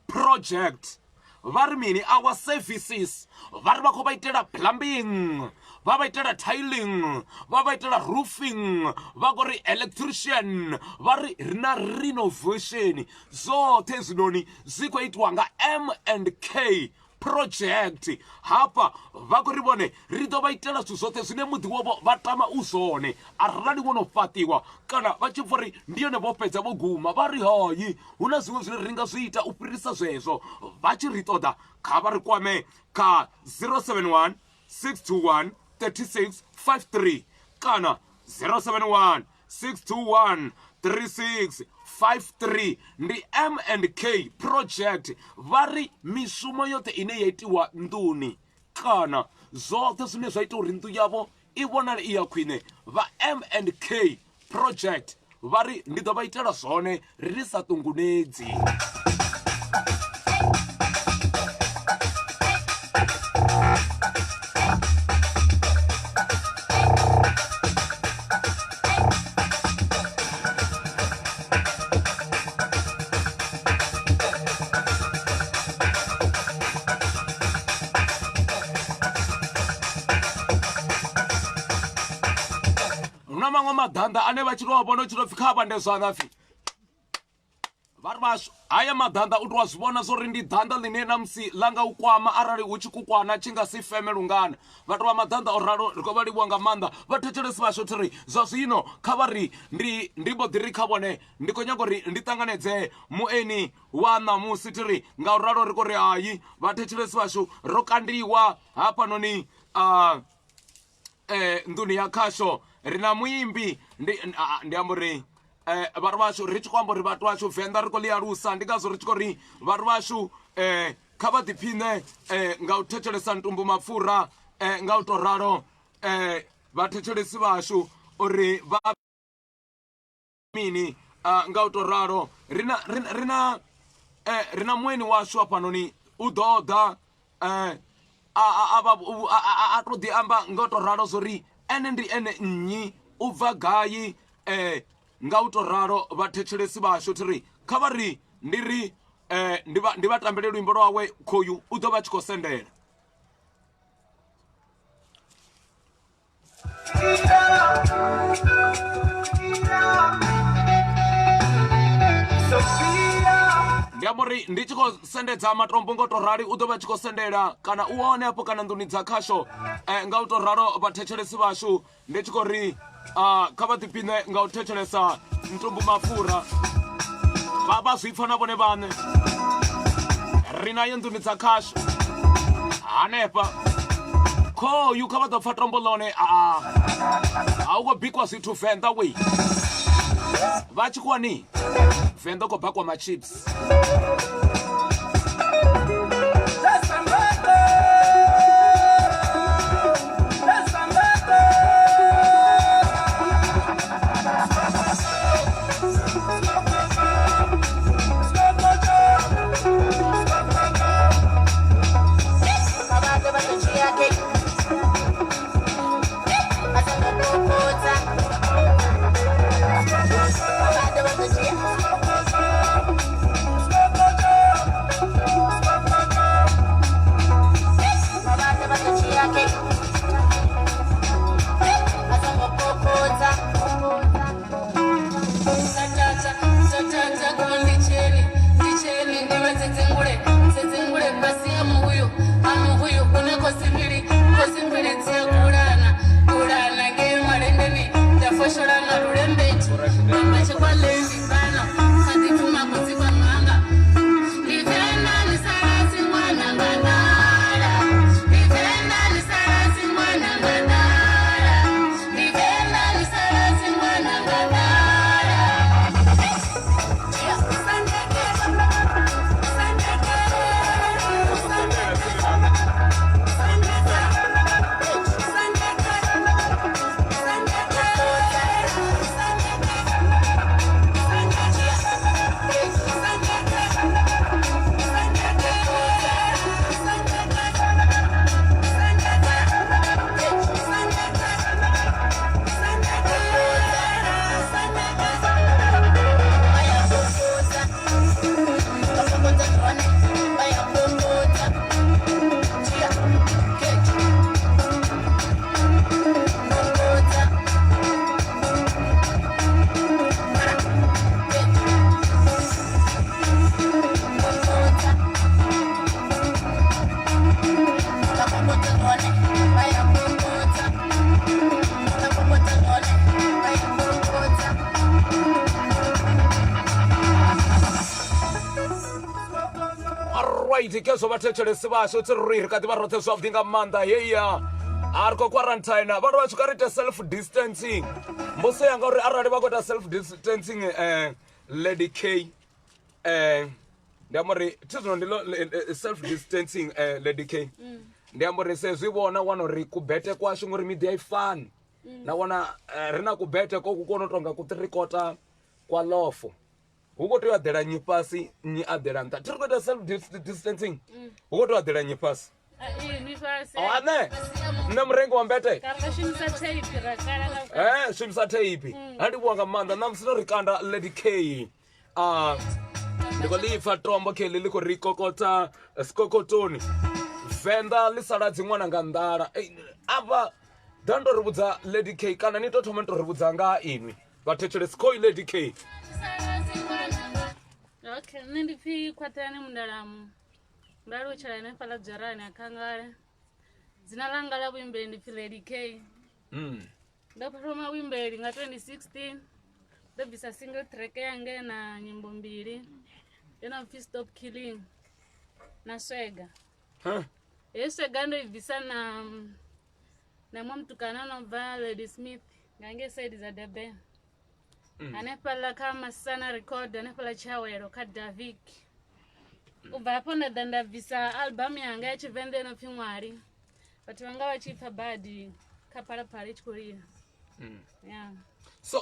S2: project vha ri mini our services vha ri vha khou vha itela plumbing vha vha itela tiling vha vha itela roofing vha khou ri electrician vha ri ri na renovation zwoṱhe hezwinoni zwi khou itiwa nga M&K project hafha vha khou ri vhone ri ḓo vha itela zwithu zwoṱhe zwine muḓi wavho vha tama u zwone arali wo no fhaṱiwa kana vha tshi pfha uri ndi yone vho fhedza vho guma vha ri hayi hu na zwiṅwe zwine ri nga zwi ita u fhirisa zwezwo vha tshi ri ṱoḓa kha vha ri kwame kha 071 621 3653 kana 071 621 3653 ndi M&K project vha ri mishumo yoṱhe ine ya itiwa nḓuni kana zwoṱhe zwine zwa ita uri nnḓu yavho i vhonale i ya khwine vha M&K project vha ri ndi ḓo vha itela zwone ri sa ṱungunedzi maṅwe maḓanḓa ane vha tshi tou vhona u tshi tou pfhi kha vhande zwanḓa pfhi vha ri vhashu haya maḓanḓa u tou zwi vhona zwo ri ndi ḓanḓa ḽine na musi ḽa nga u kwama arali hu tshi kukwana tshi nga si feme lungana vha tou vha maḓanḓa o ralo ri khou vha livhuwa nga maanḓa vhathetshelesi vhashu thi ri zwa zwino kha vha ri ndi mbo ḓi ri kha vhone ndi khou nyaga uri ndi ṱanganedze mueni wa ṋamusi thi ri nga u ralo ri khou ri hayi vhathetshelesi vhashu ro kandiwa hafhanoni nḓuni ya khasho ri na muimbi ndi amba uri vhathu vashu ri tshi khou amba uri vhathu vashu venḓa ri khou ḽi alusa ndi ngazwo ri tshi khou ri vhathu vashu kha vha ḓiphine nga u thetshelesa Ntumbu MAPFURA nga u tou ralo vhathetshelesi vashu uri vha mini nga u tou ralo ri na mueni washu hafhanoni u ḓo ḓa a tou ḓi amba nga u tou ralo zwo ri ene ndi ene nnyi u bva gai nga u tou ralo vhathetshelesi vashu thiri kha vha ri ndi vha tambele luimbo lwawe khoyu u ḓo vha tshi khou sendela. Ndi amba uri ndi tshi khou sendedza matombo nga u tou rali u ḓo vha tshi khou sendela kana u wane hafho kana nḓuni dza khasho nga u tou ralo vhathetshelesi vashu ndi tshi khou ri kha vha ḓiphine nga u thetshelesa Ntumbu MAPFURA vha zwi pfa na vhone vhaṋe ri nayo nḓuni dza khasho hanefha khoyu kha vha ḓo pfa tombo ḽone a u khou bikwa zwithu venḓa wei vha tshi khwani venḓa u khou bakwa machips ke zwo vhathetshelesi vashu tsi ri kha ḓi vha roṱhe zwavhuḓi nga maanḓa yeya a ri khou quarantine vhathu vha tshi khou ri ita self distancing mbuso yanga uri arali vha khou ita self distancing Lady K ndi amba uri thi zwino ndi self distancing Lady K ndi amba uri se zwi vhona wana uri kubete kwashu ngori media i fani na wana ri na kubete ko ku kona u tonga ku 3/4 kwa lofo hu khou tea u eḓela nyi fhasi nyi eḓela nṱha thi ri khou ita self distancing hu khou tea u eḓela nyi fhasi ane nṋe murengi wa mbete shumisa theipi a ndi vhuwa nga maanḓa ṋamusi no ri kanda Lady K ndi khou ḽi pfa tombo khe ḽi khou ri kokota sikokotoni venḓa ḽi sala dziṅwana nga nḓala avha ḓa ndo ri vhudza Lady K kana ni to thoma to ri vhudza nga inwi vhathetshelesi khoi Lady K.
S5: Okay, nṋe ndi pfhi khwaṱhani mundalamu nda lutshela hanefhaḽa dzharani a khangala dzina langa ḽa vhuimbeli ndi pfhi Lady K. ndo thoma vhuimbeli nga 2016 ndo bvisa single track yange na nyimbo mbili yo no pfhi Stop Killing na Swega. Heyi Swega ndo i bvisa na muṅwe mutukana no bva Lady Smith nga ngei side dza Durban. hanefhaḽa kha masana record hanefhaḽa Tshiawelo kha Davik. U bva hafho nda ḓa nda bvisa album yanga ya Tshivenḓa yo no pfhi Ṅwali. Vhathu vhanga vha tshi pfha badi kha Phalaphala i tshi khou lila. Yeah.
S2: So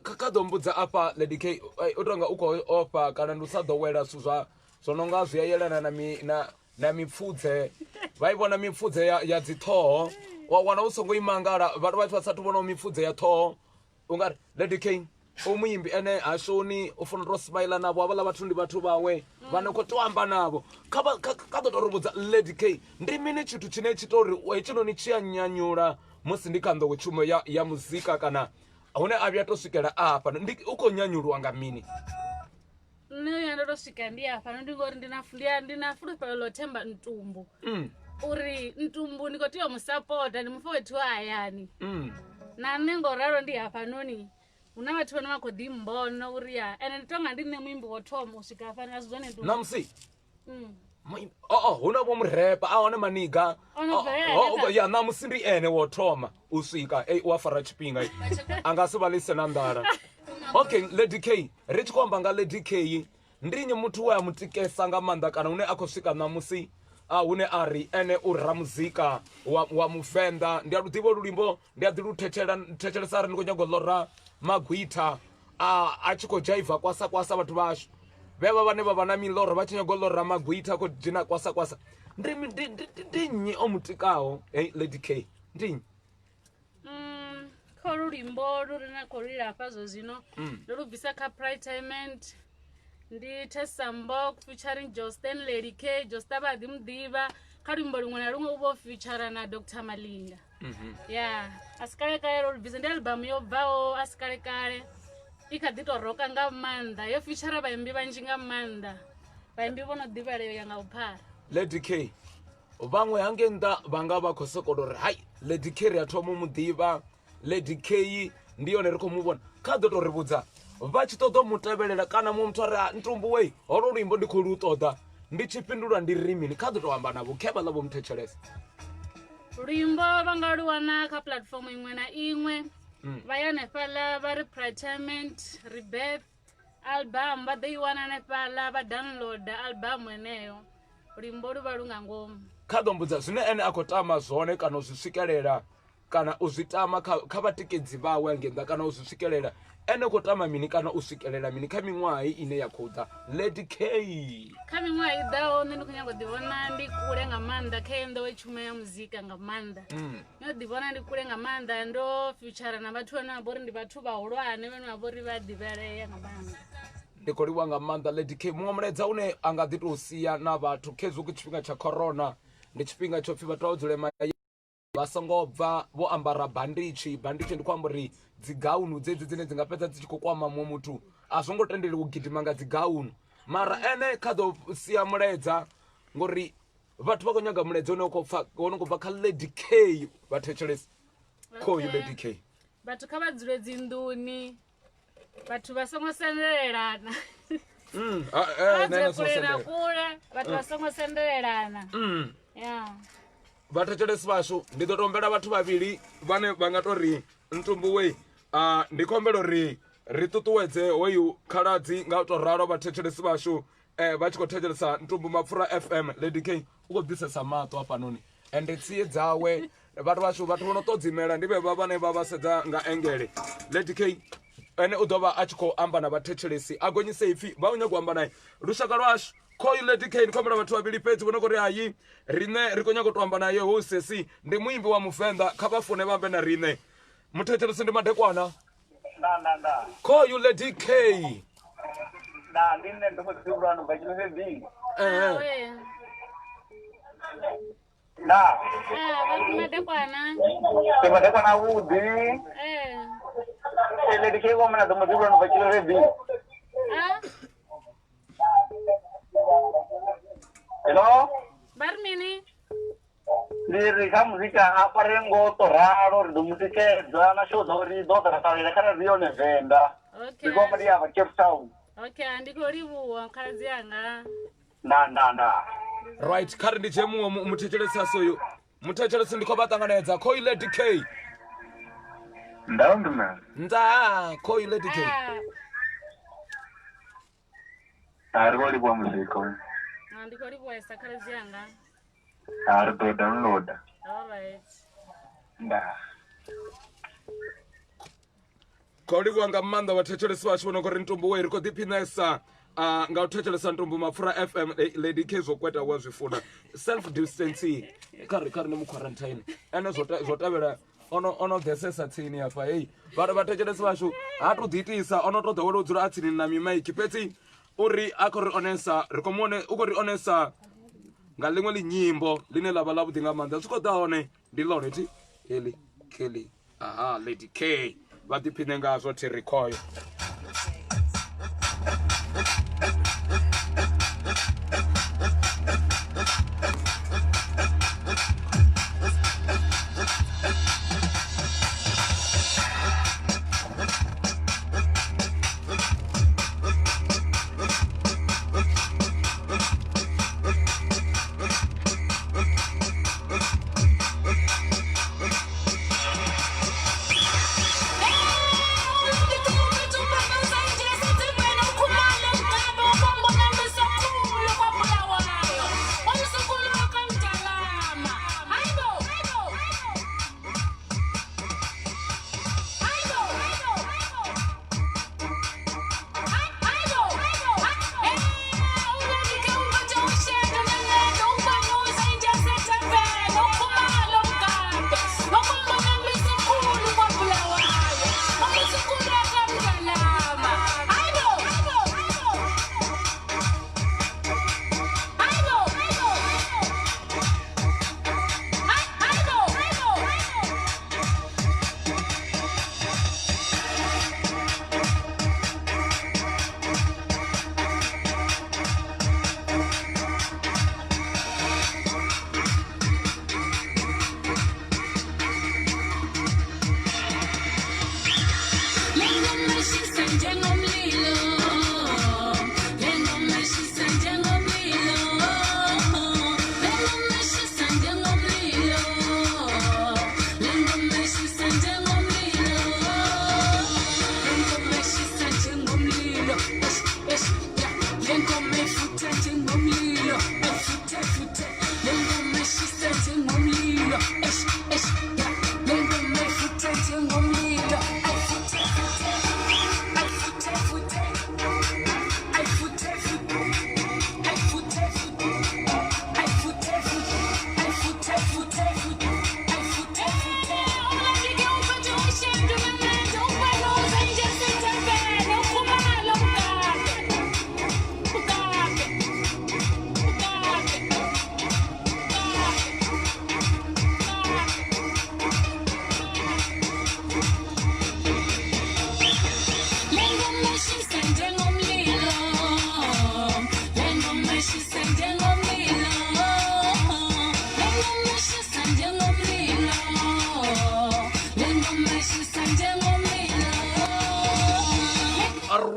S2: kha ḓo mbudza afha Lady K u tonga u khou ofha kana ndi u sa ḓo wela zwithu zwo no nga zwi a yelana na mipfudze vha i vhona mipfudze ya dzi ṱhoho wa wana u songo imangala vhathu vha sathu vhona mipfudze ya ṱhoho u nga ri Lady K u muimbi ene ha shoni u funa to smile navho havhala vhathu ndi vhathu vhawe vhane khou to amba navho kha ḓo to ri vhudza Lady K ndi mini tshithu tshine tshi to ri hetshinoni tshi a nyanyula musi ndi kha nḓowetshumo ya muzika kana hune a vhuya to swikela afha ndi u khou nyanyulwa nga mini?
S5: Nṋe uya ndo to swika ndi hafha ndi ngori ndi na fulufhelo ḽo themba Ntumbu uri Ntumbu ndi khou tea u musapota ndi mufhe wethu wa hayani na nṋe ngo ralo ndi hafha noni huna vhathu vhane vha khou ḓi mbona uri ya ende ndi tonga ndi nṋe muimbi wo thoma u swika hafha na zwone Ntumbu namusi huna vho murepa a hone maniga ya namusi ndi ene wo thoma u swika u a fara tshifhinga a nga si vha lise na nḓala. Okay Lady K ri tshi khou amba nga Lady K ndi nnyi muthu we a mutikesa nga maanḓa kana hune a khou swika namusi hune a ri ene u ra muzika wa muvenḓa ndi a lu ḓivha lulimbo ndi a ḓi lu thetshelesa ri ndi khou nyaga u ḽora magwitha a tshi khou dzhaiva kwasa vhathu vhashu vhevha vhane vha vha na miḽoro vha tshi nyaga u ḽora magwitha khou dzhena kwasa ndi nnyi o mutikaho Lady K ndi nnyi? Kho lulimbo luri na khou lila hafha zwo zwino ndo lu bvisa kha Pride ndi Tesambok featuring Justin Lady K Josta vha ḓi muḓivha kha luimbo luṅwe na luṅwe u vho feature na Dr Malinga. Yeah asikale kale lo bvisa ndi album yo bvaho asikale kale i kha ḓi to roka nga maanḓa yo feature vhaimbi vhanzhi nga maanḓa vhaimbi vho no ḓivhalea nga vhuphara.
S2: Lady K vhaṅwe hange nnḓa vhanga vha khou sokola uri hai Lady K ri a thoma u muḓivha Lady K ndi yone ri khou mu vhona kha ḓo to ri vhudza vha tshi ṱoḓa u mutevhelela kana mu muthu a ri Ntumbu wei holo luimbo ndi khou lu ṱoḓa ndi tshifhindulwa ndi ri mini kha ḓo to amba navho khe vha ḽa vho muthetshelesa.
S5: Luimbo vha nga lu wana kha platform iṅwe na iṅwe vha ya hanefhaḽa vha ri Pride Rebirth album vha ḓo i wana hanefhaḽa vha download album heneyo luimbo lu vha lu nga ngomu.
S2: Kha ḓo mbudza zwine ene a khou tama zwone kana u zwi swikelela kana u zwi tama kha vhatikedzi vhawe hange nnḓa kana u zwi swikelela ene khou tama mini kana u swikelela mini kha miṅwaha ine ya khou ḓa Lady K?
S5: Kha miṅwaha i ḓaho nṋe ndi khou nyaga u ḓivhona ndi kule nga maanḓa kha iyo nḓowetshumo ya muzika nga maanḓa ndo ḓivhona ndi kule nga maanḓa ndo feature na vhathu vhane vha vha uri ndi vhathu vhahulwane vhane vha vha uri vha ḓivhalea nga maanḓa.
S2: Ndi khou livhuwa nga maanḓa Lady K muṅwe mulaedza une a nga ḓi tou sia na vhathu khezwi ku tshifhinga tsha corona ndi tshifhinga tsho pfhi vhathu a dzule vha songo bva vho ambara banditshi ndi khou amba uri dzi gaunu dzedzi dzine dzi nga fhedza dzi tshi khou kwama muṅwe muthu a zwo ngo tendeli u gidima nga dzi gaunu mara ene kha ḓo sia mulaedza ngori vhathu vha khou nyaga mulaedza une wo khou bva kha Lady K vha thetshelesa khoyu Lady K.
S5: Vhathu kha vha dzule dzinḓuni vhathu vha songo sendelelana kule na kule vhathu vha songo sendelelana.
S2: Vhathetshelesi vhashu ndi ḓo tombela vhathu vhavhili vhane vha nga to ri Ntumbu wei ndi khombela uri ri ṱuṱuwedze hoyu khaladzi nga u to ralo vhathetshelesi vhashu vha tshi khou thetshelesa Ntumbu MAPFURA FM. Lady K u khou ḓisesa maṱo hafhanoni ende tsie dzawe vhathu vhashu vhathu vho no ṱodzimela ndi vhevha vhane vha vha sedza nga engele. Lady K ene u ḓo vha a tshi khou amba na vhathetshelesi a gonyise ipfhi vha u nyaga u amba naye lushaka lwashu khoyu Lady K ndi khombela vhathu vhavhili fhedzi vhone khou ri hayi riṋe ri khou nyaga u to amba naye hu sesi ndi muimbi wa muvenḓa kha vha fune vha ambe na riṋe muthetshelesi ndi madekwana khoyu Lady K.
S4: Ndi nṋe ndo khou ḓivhulwa no bva Yovha. Madekwana vhuḓi Lady K wo mana ḓo mu ḓivhulwa no bva Yovha. Hello?
S5: Barmini?
S4: Ndi kha muzika a fare ngo to ralo ri ḓo mutikedza na show dzo ri ḓo ḓa ṱalela kha ri yone Venḓa. Ndi khou ri ya vha Cape Town.
S5: Okay, ndi khou livhuwa khaladzi yanga.
S4: Nda.
S2: Right, kha ri ndi dzhe muṅwe muthetshelesi asoyo muthetshelesi ndi khou vha ṱanganedza khoyu Lady K.
S6: Ndao ndumela.
S2: Nda call you Lady K.
S6: Ari wali bwa muziko.
S5: Ndikoli bwesa kale zyanga.
S6: Ari do download.
S5: All right.
S6: Nda.
S2: Kodi wanga manda wathetshelesi washo vhona ngori Ntumbu we ri kho ḓiphinesa nga u thetshelesa Ntumbu Mapfura FM. Lady K zwo kweta wa zwi funa self distancing kari ni mu quarantine ene zwo tavhela ono ḓesesa tsini hafha. Hey vhathu vhathetshelesi vashu ha to ḓitisa ono to ḓowela u dzula a tsini na mimaiki fhedzi uri a khou ri onesa ri khou muone u khou ri onesa nga ḽiṅwe ḽinyimbo ḽine ḽa vha ḽa vhuḓi nga maanḓa. Zwi khou ḓa hone ndi ḽone ti Eli Kelly aha Lady K vha ḓiphine ngazwo thi ri khoyo.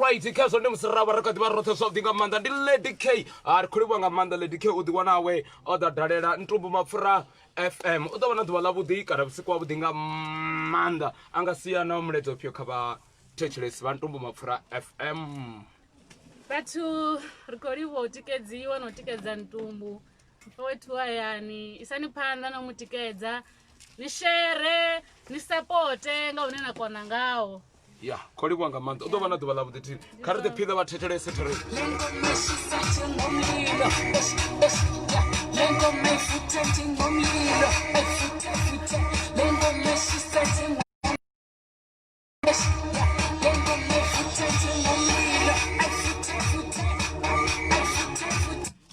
S2: Right, ikazo ndi musirava ri kha ḓi vha roṱhe zwavhuḓi nga maanḓa ndi Lady K ri khou livhuwa nga maanḓa Lady K u ḓi wanawe o ḓa dalela Ntumbu Mapfura FM u ḓo vha na ḓuvha ḽavhuḓi kana vhusiku wavhuḓi nga maanḓa a nga sia na mulaedza ufhio kha vhathetshelesi vha Ntumbu Mapfura FM.
S5: Vhathu ri khou livhuwa u tikedziwa na u tikedza Ntumbu mfa wethu hayani isani phanḓa na u mutikedza ni shere ni sapote nga hune na kona ngaho.
S2: Ya khou livhuwa nga maanḓa u ḓo vha na ḓuvha ḽavhuḓi thini kha ri ḓiphine vhathetshelesi thiri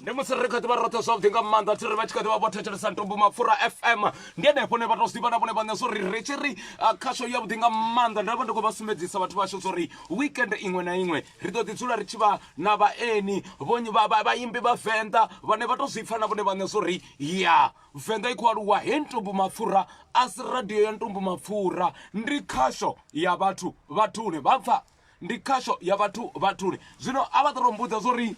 S2: ndi musi ri kha ḓi vha roṱhe zwavhuḓi nga maanḓa thi ri vha tshi kha ḓi vha vho thetshelesa Ntumbu Mapfura FM ndi henefho ne vha to zwiḓivha na vhone vhaṋe zwo ri ri tshi ri khasho yavhuḓi nga maanḓa nda vha ndi khou vha sumbedzisa vhathu vhashu zwo ri weekend iṅwe na iṅwe ri ḓo ḓi dzula ri tshi vha na vhaeni vhaimbi vha venḓa vhane vha to zwi pfha na vhone vhaṋe zwo ri ya venḓa i khou aluwa he Ntumbu Mapfura a si radio ya Ntumbu Mapfura ndi khasho ya vhathu vhathuni vha pfha ndi khasho ya vhathu vhathuni. Zwino a vha ḓo mbudza zwo ri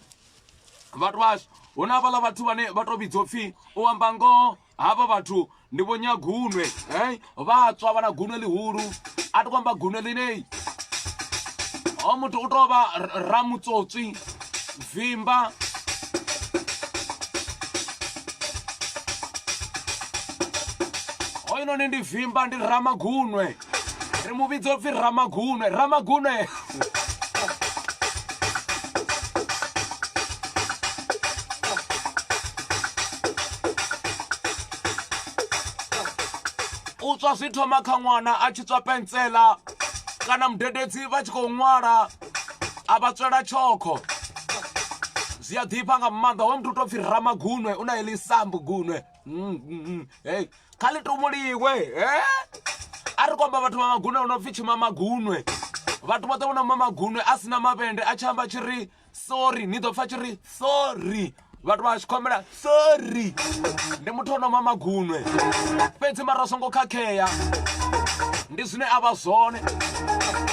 S2: vhathu vhashu hu na havhaḽa vhathu vhane vha to vhidzwa upfhi u amba ngoho havha vhathu ndi vho Nyagunwe vha tswa vha na gunwe ḽihulu a ti komba gune leneyi o muthu u tou vha ramutswotswi vimba hoyinoni ndi vimba ndi ramagunwe ri mu vhidza upfi ramagunwe u tswa zwi thoma kha ṅwana a tshi tswa pentsela kana mudededzi vha tshi khou ṅwala a vha tswela tshokho zwi a ḓifha nga maanḓa ho muthu u tou pfi ramagunwe u na heḽi sambu gunwe hey kha ḽi tumuliwe a ri komba vhathu vha magunwe u no pfi tshimamagunwe vhathu vhoṱhe vho no mamagunwe a sina mavhende a tshi amba tshi ri sorry ni ḓo pfa tshi ri sorry vhathu vha tshi khomela sorry ndi muthu o no mamagunwe fhedzi mara songo khakheya ndi zwine a vha zwone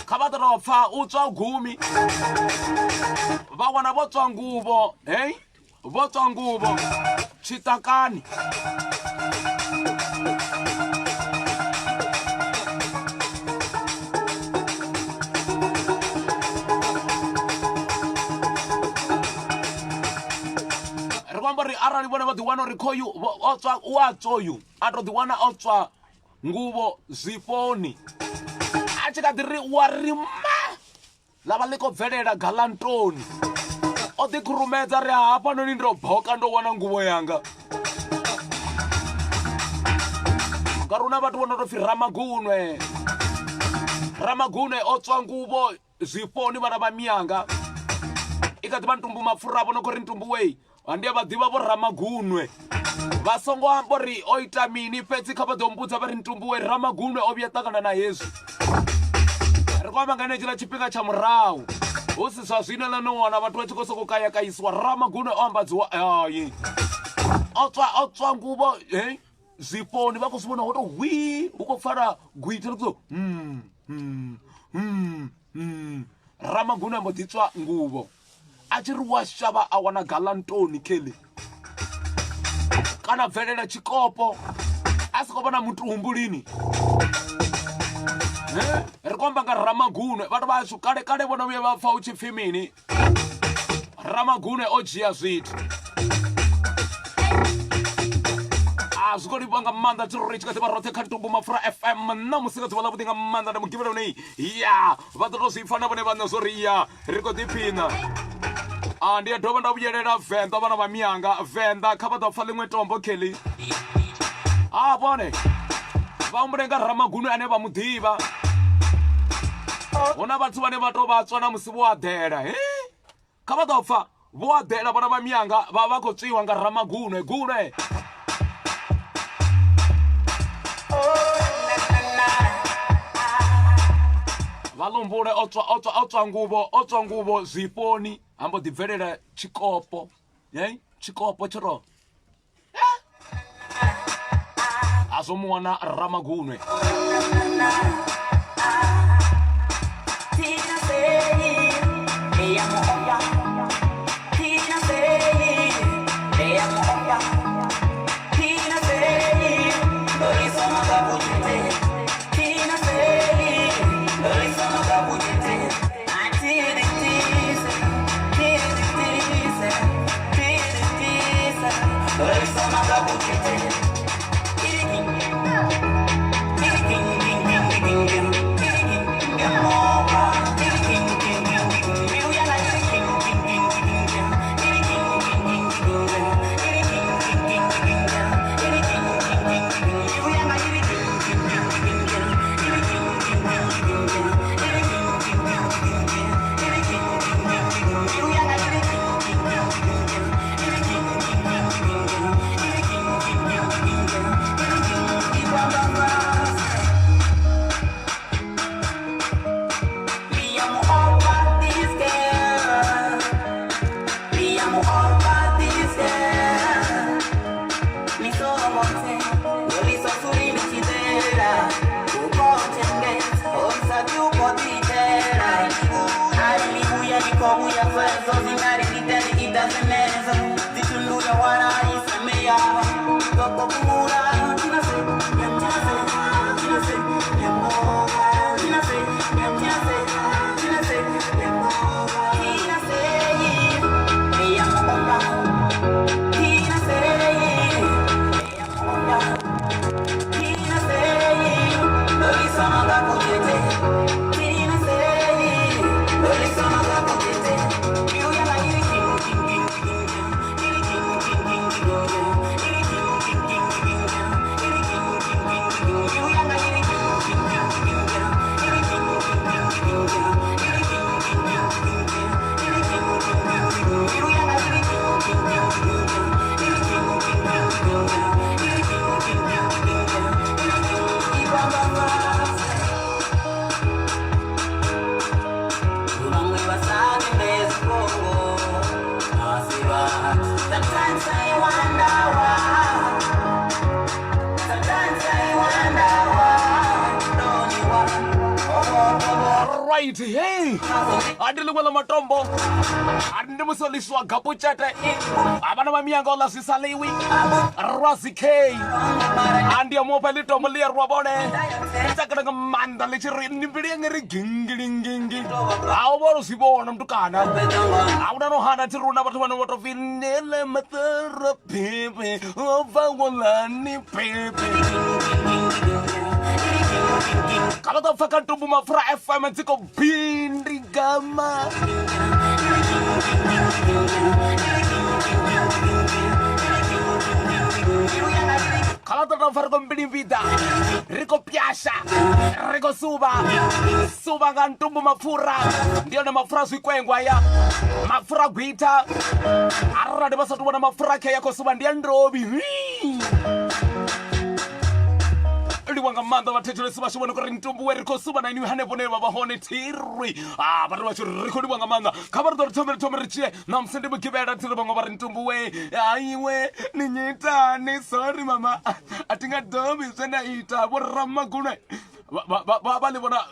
S2: kha vha ḓo pfa u tswa gumi vha wana vho tswa nguvho hey vho tswa nguvho tshiṱakani ri kwamba ri arali vhone vha ḓi wana uri khoyu o tswa u a tsoyu a tou ḓi wana o tswa nguvho zwifhoni a tshi kha ḓi ri wa ri ma ḽa vha ḽi khou bvelela galantoni o ḓi khurumedza ri hafhanoni ndo boka ndo wana nguvho yanga ngauri hu na vhathu vho no tou pfi ramagunwe o tswa nguvho zwifhoni vhana vha miyanga i kha ḓi vha ntumbu mapfura vho no khou ri ntumbu wei handiya vha ḓivha vho ramagunwe vha songo amba uri o ita mini fhedzi kha vha ḓo mbudza vha ri ntumbu wei ramagunwe o vhuya ṱangana na hezwi ri khou amba nga henetshiḽa tshifhinga tsha murahu hu si zwa zwino ḽa no wana vhathu vha tshi khou sokou kayakayisiwa ramagunwe o ambadziwa hayi o tswa nguvho zwifhoni vha khou zwi vhona ho tou hwi hu khou pfala gwitha ri khou ramagunwe mbo ḓi tswa nguvho a tshi ri wa shavha a wana galantoni kheḽi kana bvelela tshikopo a si khou vhona mutumbu lini ri khou amba nga ramagunwe vhathu vhashu kale vhona vhuye vha pfa u tshi pfi mini ramagunwe o dzhia zwithu a zwi khou livha nga maanḓa tshi ri tshi kha ḓi vha roṱhe kha ntumbu mapfura fm nna musi nga ḓuvha ḽavhuḓi nga maanḓa nda mugivhela hone ya vha ḓo tou zwi pfa na vhone vhaṋe zwo ri ya ri khou ḓiphina ndi ya dovha nda vhuyelela venḓa vhana vha miyanga venḓa kha vha ḓo pfa ḽiṅwe tombo kheḽi vhone vha humbule nga ramagunwe ane vha mu ḓivha hu na vhathu vhane vha tou vhatswa na musi vho aḓela kha vha ḓo pfa vho aḓela vhana vha miyanga vha vha khou tswiwa nga ramagunwe vhalumbule o tswa nguvho zwifhoni ambo ḓi bvelela tshikopo tshikopo tshiro a zwo mu wana ramagunwe
S1: right, hey. Adilungwela matombo. Adimusoliswa gapuchete. Abana mamiangola sisaliwi. Rasi K. Andi amopelito mulia rwabone. Takadza manda lechiri nimbiri gingi. Aworo sibona mtukana. Awuna no hana tiruna batu wana wato vinele matara pepe. Ova wolani pepe. Kalau tak fakir Ntumbu MAPFURA FM ziko bindi gama. Kalau tak fakir bindi vida, Riko piasha, Riko suba kan Ntumbu MAPFURA. Dia nama MAPFURA suikwengwa ya, MAPFURA guita. Arra de basa tu nama MAPFURA kaya ko suba dia ndrobi. Wanga manda vatetele sivasho vano kuri Ntumbu weriko suba na inu hane bone baba hone tirwi bari vacho riko wanga manda kavari tori tomere chie na msende mukibera tiri vanga vari Ntumbu we aiwe ninyitani sorry mama atinga domi zena ita vo ramagunwe vale vona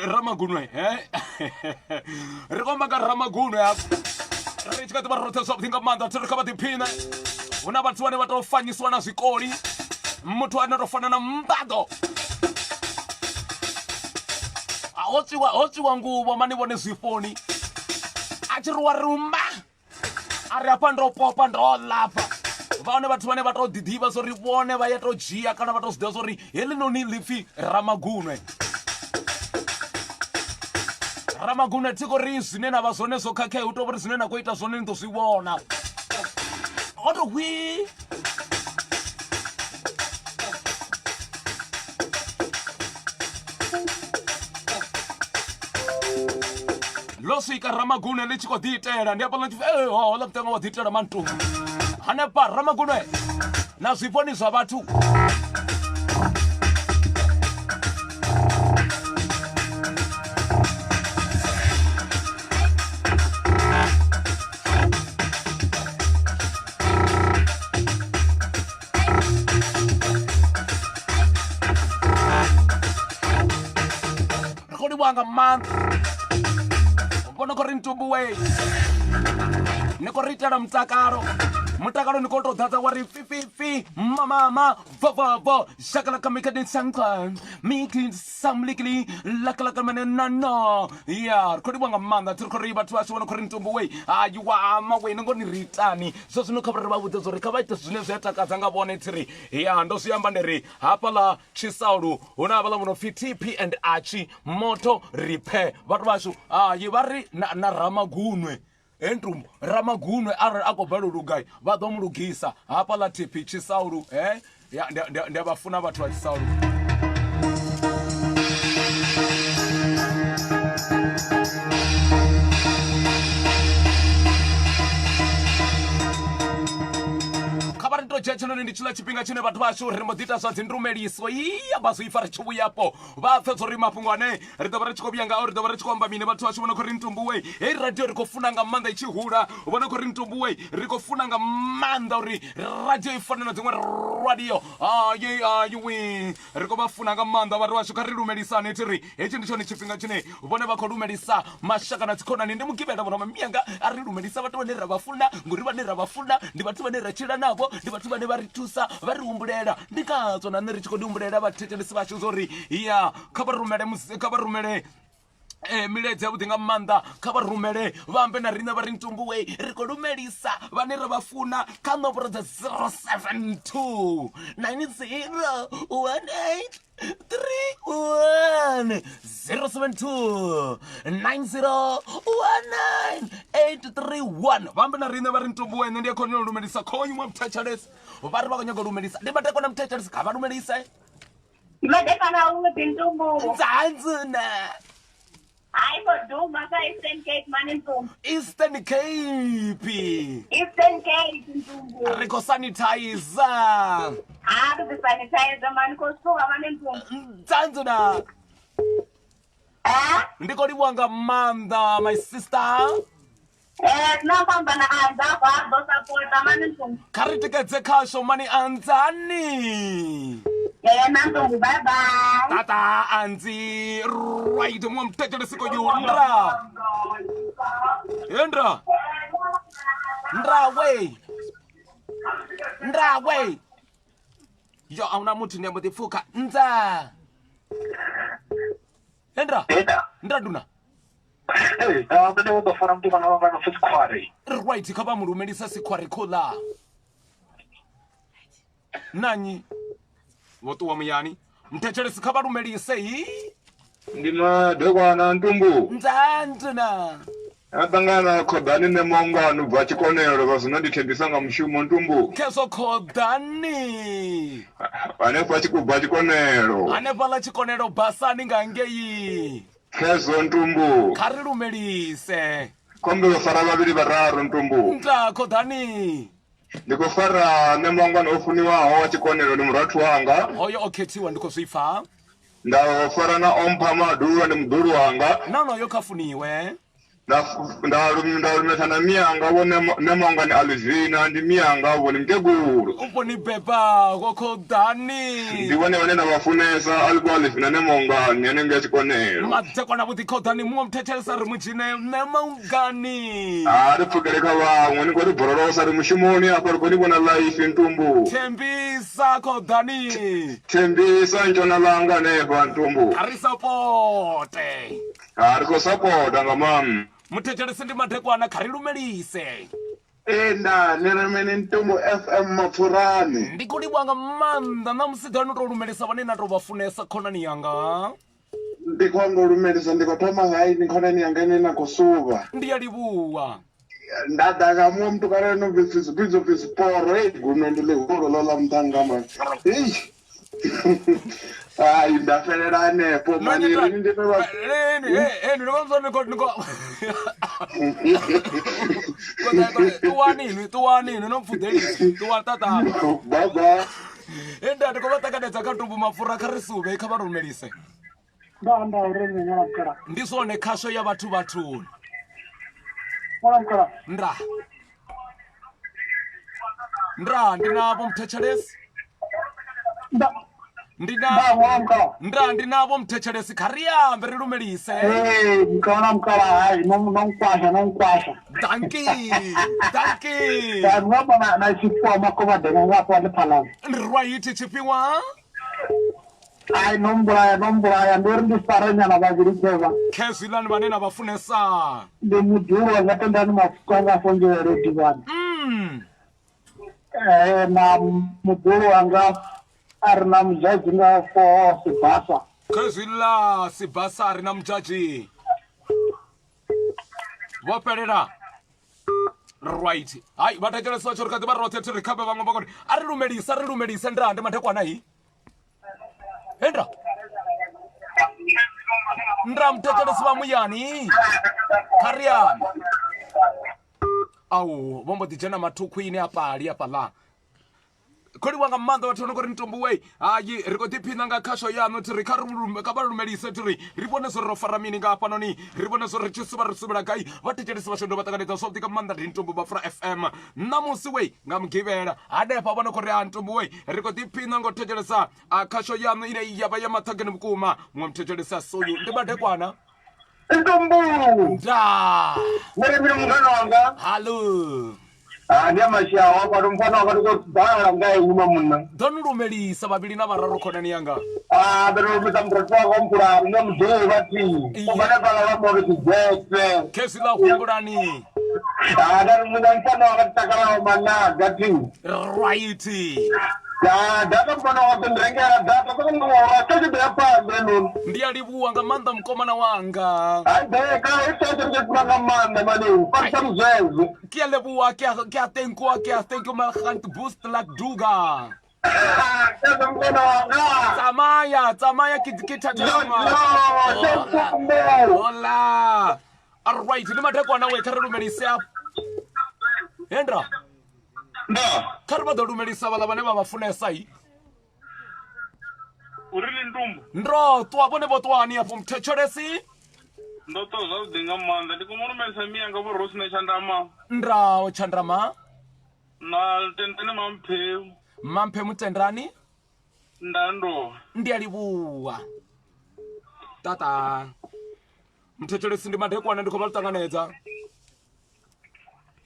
S1: ramagunwe riko manga ramagunwe richikati varothe swakutinga manda tiri kava tipina una vatsi vane vatofanyiswa na zvikoli mtu anatofana na mbado otsiwa nguvo mani vone zwifoni achiruwa rumba ari apa ndopopa ndolapa vaone vathu vane vatodidhiva sori vone vayatojiya kana vatozidhiva sori heli noni lifi ramagunwe tiko ri zwine na va zwone zwo khakhea utovori zwine na kuita zwone ni ḓo zwi vhona oto hwi losika ramagunwe lichiko ditela ndi apa lanchi hola kutenga wa ditela mantu hanepa ramagunwe na zwifoni zwa vhathu rekodi wanga man Bono kuri Ntumbu we niko ritela mutakalo niko to data wari fi mama vo shakala kamikade sanklan mikin samlikli lakala kamane nano ya kuri wanga manda turikori batu bono kuri Ntumbu we ayuwa mawe ngo ni ritani so sino kabara babude zori kabaita zwine zyatakadza nga bone tiri ya ndo siyamba nderi hapa la chisaulu una bala muno TP and achi moto repair batu bashu yivari na ramagunwe Ntumbu ramagunwe ara akobhalo lugai vado mulugisa hapa la TP chisaulu ya ndia bafuna vatu va chisaulu chino ndichila chipinga chine vatu vasho rimodita zva dzinrumeliso iya bazoifara chivuyapo vapfedzori mapungwane ridova richikovyanga ridova richikomba mine vatu vasho vona kuri Ntumbu we hei radio rikofunanga manda ichihura vona kuri Ntumbu we rikofunanga manda uri radio ifanana dzimwe radio ayiwe rikovafunanga manda vari vasho karirumelisane tiri hechi ndicho ni chipinga chine vone vakorumelisa mashaka na dzikonani ndimugivela vona mamianga arirumelisa vatu vane ravafuna nguri vane ravafuna ndi vatu vane rachila navo ndi vatu vane varitusa variumbulela ndikatsona nne richikodiumbulela vathetelesi vasho zori iya khavarumele miledzi yavhuḓi nga maanḓa kha vha rumele vhambe na riṋe vha ri Ntumbu we ri khou lumelisa vhane ra vha funa kha nomboro dza 072 901831 072 901981 vhambe na riṋe vha ri Ntumbu we nṋe ndi a khou lumelisa khonyi mwa mthetshelesi vha ri vha khou nyaga u lumelisa ndi matekwa na mthetshelesi kha vha lumelise
S7: Madekana uthi Ntumbu
S1: dzanzina
S7: hayi boduma ka Eastern Cape mani Ntumbu
S1: Eastern Cape
S7: Eastern Cape Ntumbu
S1: riko sanitizer
S7: the sanitizer mani ko suka mani Ntumbu
S1: dzanzina ndiko liwanga manda my sister
S7: tinofamba naanza kwado sapota mani Ntumbu
S1: kari tikedze khasho mani anzani
S7: Yeya na Ntumbu, bye bye.
S2: Tata anzi right mwamtechelesi ko yundra. Yundra. Ndra we. Yo auna mutu ni amutifuka. Nza. Ndra duna.
S6: Hey, abane wo fara mtu kana wana fisikwari.
S2: Right kaba murumelisa sikwari kola. Nanyi wotu wa muyani mtechelesi kaba rumelise yi.
S6: Ndima dogwana Ntumbu.
S2: Nzanduna.
S6: Atangana kodani ne mongano bwa chikonero basino nditembisanga mushumo Ntumbu.
S2: Keso kodani.
S6: Ane kwa chikubwa chikonero.
S2: Ane vala chikonero basani ngangeyi.
S6: Keso Ntumbu.
S2: Kari rumelise.
S6: Kombe fara babiri bararu Ntumbu.
S2: Nta kodani.
S6: Ndiko fara ne mongano ofuniwa ho chikonero ni muratu wanga.
S2: Oyo oketiwa ndiko swifa.
S6: Nda fara na ompa maduru ni mduru wanga.
S2: Nono yo kafuniwe.
S6: Ndarumetana miyanga wone nemongani alivina ndi miyanga wone mteguru
S2: Uponi beba goko dani.
S6: ndiwone wone nabafunesa alikuwa alivina nemongani nenge chikonero
S2: Matekwa na buti kodani muo mtechelesa rumujine nemongani.
S6: Ripugereka bamwe niko ribororosa rimushimoni akora ni bona life Ntumbu.
S2: Tembisa kodani.
S6: Tembisa njona langa neva Ntumbu.
S2: Arisapote.
S6: Ariko support ngamam.
S2: Mtechelesa ndi matekwana kari rumelise.
S6: Enda neremene Ntumbu FM MAPFURAni.
S2: Ndikuli bwanga manda na msidano to rumelisa banena to bafunesa khona ni yanga.
S6: Ndikwanga rumelisa ndikotoma hayi nikhona ni yangene na kusuba.
S2: Ndiyalibuwa.
S6: Ndadaga mu mtu kare no bizo poro guno ndile horo lola mtangama. Ai ndaferera ne po mani ndi ba.
S2: Niko tuwani no mfudeli tuwa tata.
S6: Baba.
S2: Enda ndiko takadza katumbu mafura karisube kaba rumelise.
S4: Nda urene nyala kara.
S2: Ndisone khasho ya bathu.
S4: Kara.
S2: Ndra ndinabo mtechelesi. Ndinabo mtechelesi kariya mbere rumelise.
S4: Mkana mkara hai nonkwasha.
S2: Danki.
S4: Ngapa na chipwa makoma de ngapa le phala.
S2: Right chipiwa.
S4: Ai nombra ndori ndisaranya na bagiri jeva.
S2: Kesilani banena bafunesa.
S4: De muduro ngatenda ni mafukanga fonje ready one. Na muduro anga arina mjaji nga for sibasa.
S2: Kezila sibasa arina mjaji. Waperera. Right. Ai batakele so chorka de barote to recover bango bango. Ari rumelisa ndra ande matekwa nayi. Endra. Ndra mtekele siba muyani. Karian. Au bombo dijana matukwini apa la. Kodi wanga manda watono kori Ntumbu we. Ayi rikoti pinanga kasho ya no tiri kabaru melise tiri. Ribone so rofara mini nga panoni. Ribone so rechisubara gai. Watijeri sibashondo bataganeta so tika manda Ntumbu bafra FM. Namusi we ngam givera. Ade pa bano kori Ntumbu we. Rikoti pinanga tejelesa kasho ya no ine yavha ya maṱhakheni bukuma. Mwamtejelesa soyu ndibade kwana.
S4: Ntumbu.
S2: Nda.
S4: Mwere mungano wanga.
S2: Hello.
S4: Ndiya mashawa kwa mfano wakati kwa ngai nyuma munna.
S2: Donu rumelisa babili na bararo kona niyanga.
S4: Bero mitambrotwa kompura nyamdo bati. Kubana bala wamo kujete.
S2: Kesi la kumburani.
S4: Dar mungano wakati takara mana gati.
S2: Righty.
S4: Dada mfano wakati ndrengera dada kwa wakati beapa beno.
S2: Ndiya libu wanga manda mkomana wanga.
S4: Ka ito kwa manda mani. Pasa mzezu.
S2: Kia lebu wa kia tenko ma khant boost like duga. Tamaya kita jama. Hola. Alright, ni matekwa na we kararu melisa. Endra. Karba do melisa bala bane baba funesa yi.
S6: Urili Ntumbu.
S2: Ndro twabone botwani apo mtechelesi.
S6: Ndoto za dinga manda ndikumona melisa miyanga bo rosina chandama.
S2: Ndra chandrama.
S6: Na tentene mampe.
S2: Mampe mutendrani.
S6: Ndando.
S2: Ndi alibuwa. Tata. Mthetshelesi ndi madekwana ndikho vhalutanganedza.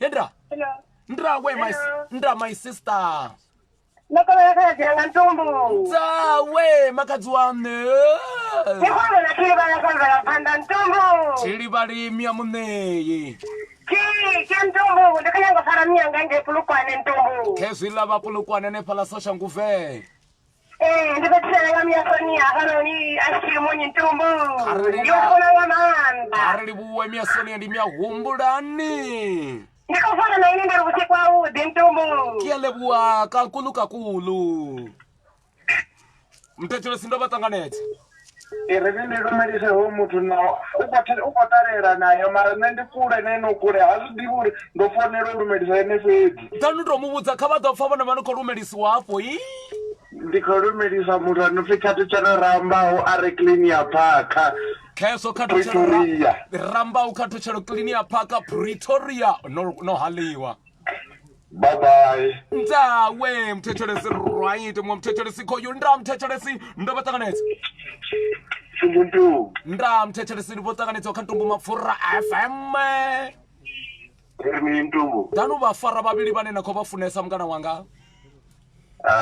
S2: Yendra.
S4: Hello.
S2: Ndra we my sister.
S4: Nakala ya Ntumbu.
S2: Zawe makadzi wane.
S4: Ndikho na kile bana kamba panda Ntumbu.
S2: Chili bali mia muneyi.
S4: Ntumbu ndikanyanga fara miyanga nge pulukwane Ntumbu.
S2: Kezwila vapulukwane nephala sosha nguve.
S4: Ndikathenga miyasoni akanoni asimonye Ntumbu. Ndikona ngamanda.
S2: Arilibuwe miyasoni ndi miyahumbulani.
S4: Ndikofana na ine ndiri kuchekwa ude Ntumbu.
S2: Kiyalebuwa kakulu. Mthetshelesi ndo vatanganedza.
S6: Revini rumelise ho muthu na ukotarera nayo mara nende kule neno kule hazidiburi ndofonera rumelise ene fedi.
S2: Tanu ndo muvudza kha vha ḓo pfa vhone vha khou lumelisiwapo
S6: Ndikolumelisa muthu anopfi khathi tshano rambaho are clean ya phakha.
S2: Kheso
S6: Pretoria.
S2: Rambau khathu tshelo clean ya phakha Pretoria no haliwa.
S6: Bye bye.
S2: Nzawe mthetshelesi right mthetshelesi khoyo nda mthetshelesi ndo vatanganedza.
S6: Ubuntu.
S2: Nda mthetshelesi ndi votanganedza kha Ntumbu MAPFURA FM.
S6: Emi Ntumbu.
S2: Tanu vafara vavili vane nakho vafunesa mngana wanga.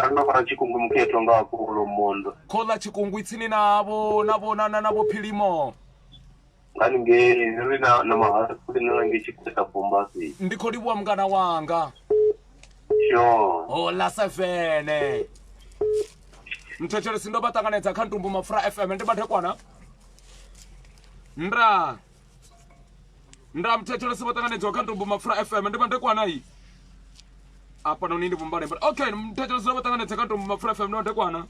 S6: Rino fara chikungu mketo nga kulo mondo.
S2: Khola chikungu itsini navo philimo.
S6: Ngani nge rina na mahara kule nge chikuta pombasi.
S2: Ndikholiwa mngana wanga.
S6: Sure.
S2: Hola sevene. Mthetshelesi ndo vatanganedza kha Ntumbu MAPFURA FM ndi madekwana. Ndra mthetshelesi vatanganedzwa kha Ntumbu MAPFURA FM ndi madekwana iyi. Apa no nindi vumbane but okay mthetshelesi ndo vatanganedza kha Ntumbu MAPFURA FM ndi madekwana.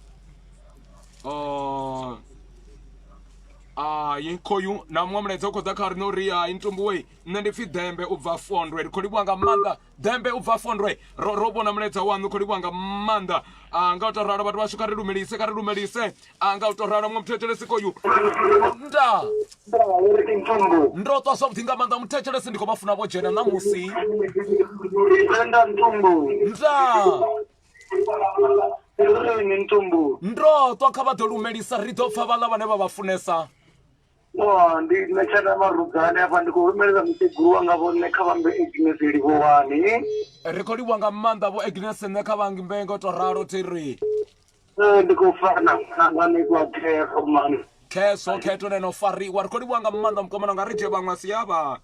S2: Khoyu na mwamuledza ukho dza kha rino ria Ntumbu we nne ndi pfi dembe ubva 400 kholiwa nga manda dembe ubva 400 ro bona muledza wanu kholiwa nga manda nga utorara vhathu vashu kha ri lumelise nga utorara mwa mthetshelesi khoyu nda ndo to so mthinga manda mthetshelesi ndikho bafuna vo dzhena namusi
S6: Ntumbu.
S2: Ndo to kha vha ḓo lumelisa ri ḓo pfa vhala vhane vha vhafunesa.
S6: Ndi nechana marugane apa ndikurumeleza mutsiguru wanga vone kha vambe Agnes Livowani.
S2: Rikholiwa nga manda vo Agnes ne kha vangi mbengo to ralo tiri.
S6: Ndikufana ngani kwa kheso man.
S2: Kheso kheto neno fariwa rikholiwa nga manda mkomana nga rije vangwasi yavha.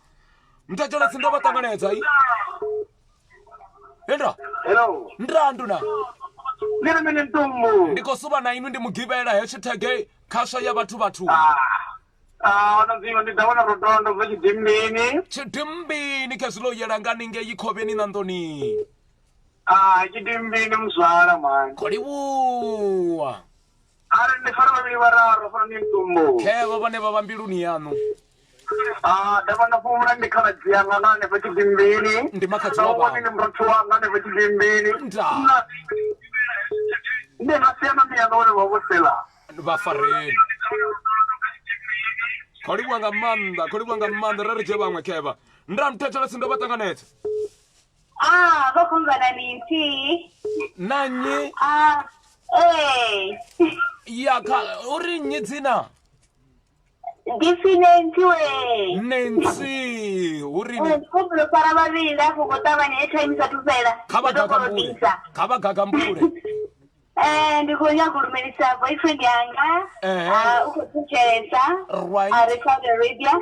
S2: Mthetshelesi ndo vatanganedza i. Yendra.
S6: Hello.
S2: Ndanduna.
S6: Nene Ntumbu.
S2: Ndiko suba na inu ndi mugivela hashtag khasha ya vhathu.
S6: Naziva ndidavona rotondo va
S2: chidimbini kezilo yela ngani nge yikhoveni na ndoni.
S6: Chidimbini mzwala man.
S2: Kholiwa.
S6: Are ndifara vavili vararo fana ni Ntumbu.
S2: Kheva vane va vambiluni yanu.
S6: Davana fumula ndikhala dziyanga ngane va chidimbini.
S2: Ndi makadzi wa
S6: vava. Ni mrothu wanga ngane va chidimbini.
S2: Nda.
S6: Ndi ngasiyana miyanga vone vavosela.
S2: Vafareni. Kholiwa nga manda rarije vamwe kheva. Ndra mthetshelesi ndo vatanganedza.
S7: Vakumbana ninti.
S2: Nanyi. Yaka uri nyi dzina.
S7: Ndifine
S2: Nancy uri ni.
S7: Kublo para vavinda kukotava ni time satupela.
S2: Kava gagambure.
S7: Ndikunya kurumelisa boyfriend yanga ukutucheresa Saudi Arabia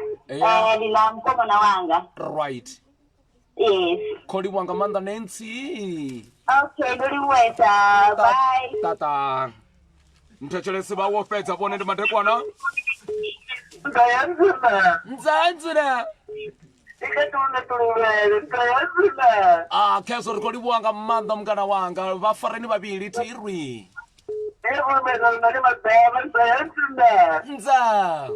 S7: nila mkomana wanga
S2: right.
S7: Yes.
S2: Kholiwa nga manda Nancy.
S7: Okay, ndoliwesa. Bye.
S2: Tata. Mthetshelesi va wo fedza vone ndi madekwana. Nzanzina. Kheso rikholiwa nga manda mngana wanga vafareni vavili tirwi. Nza.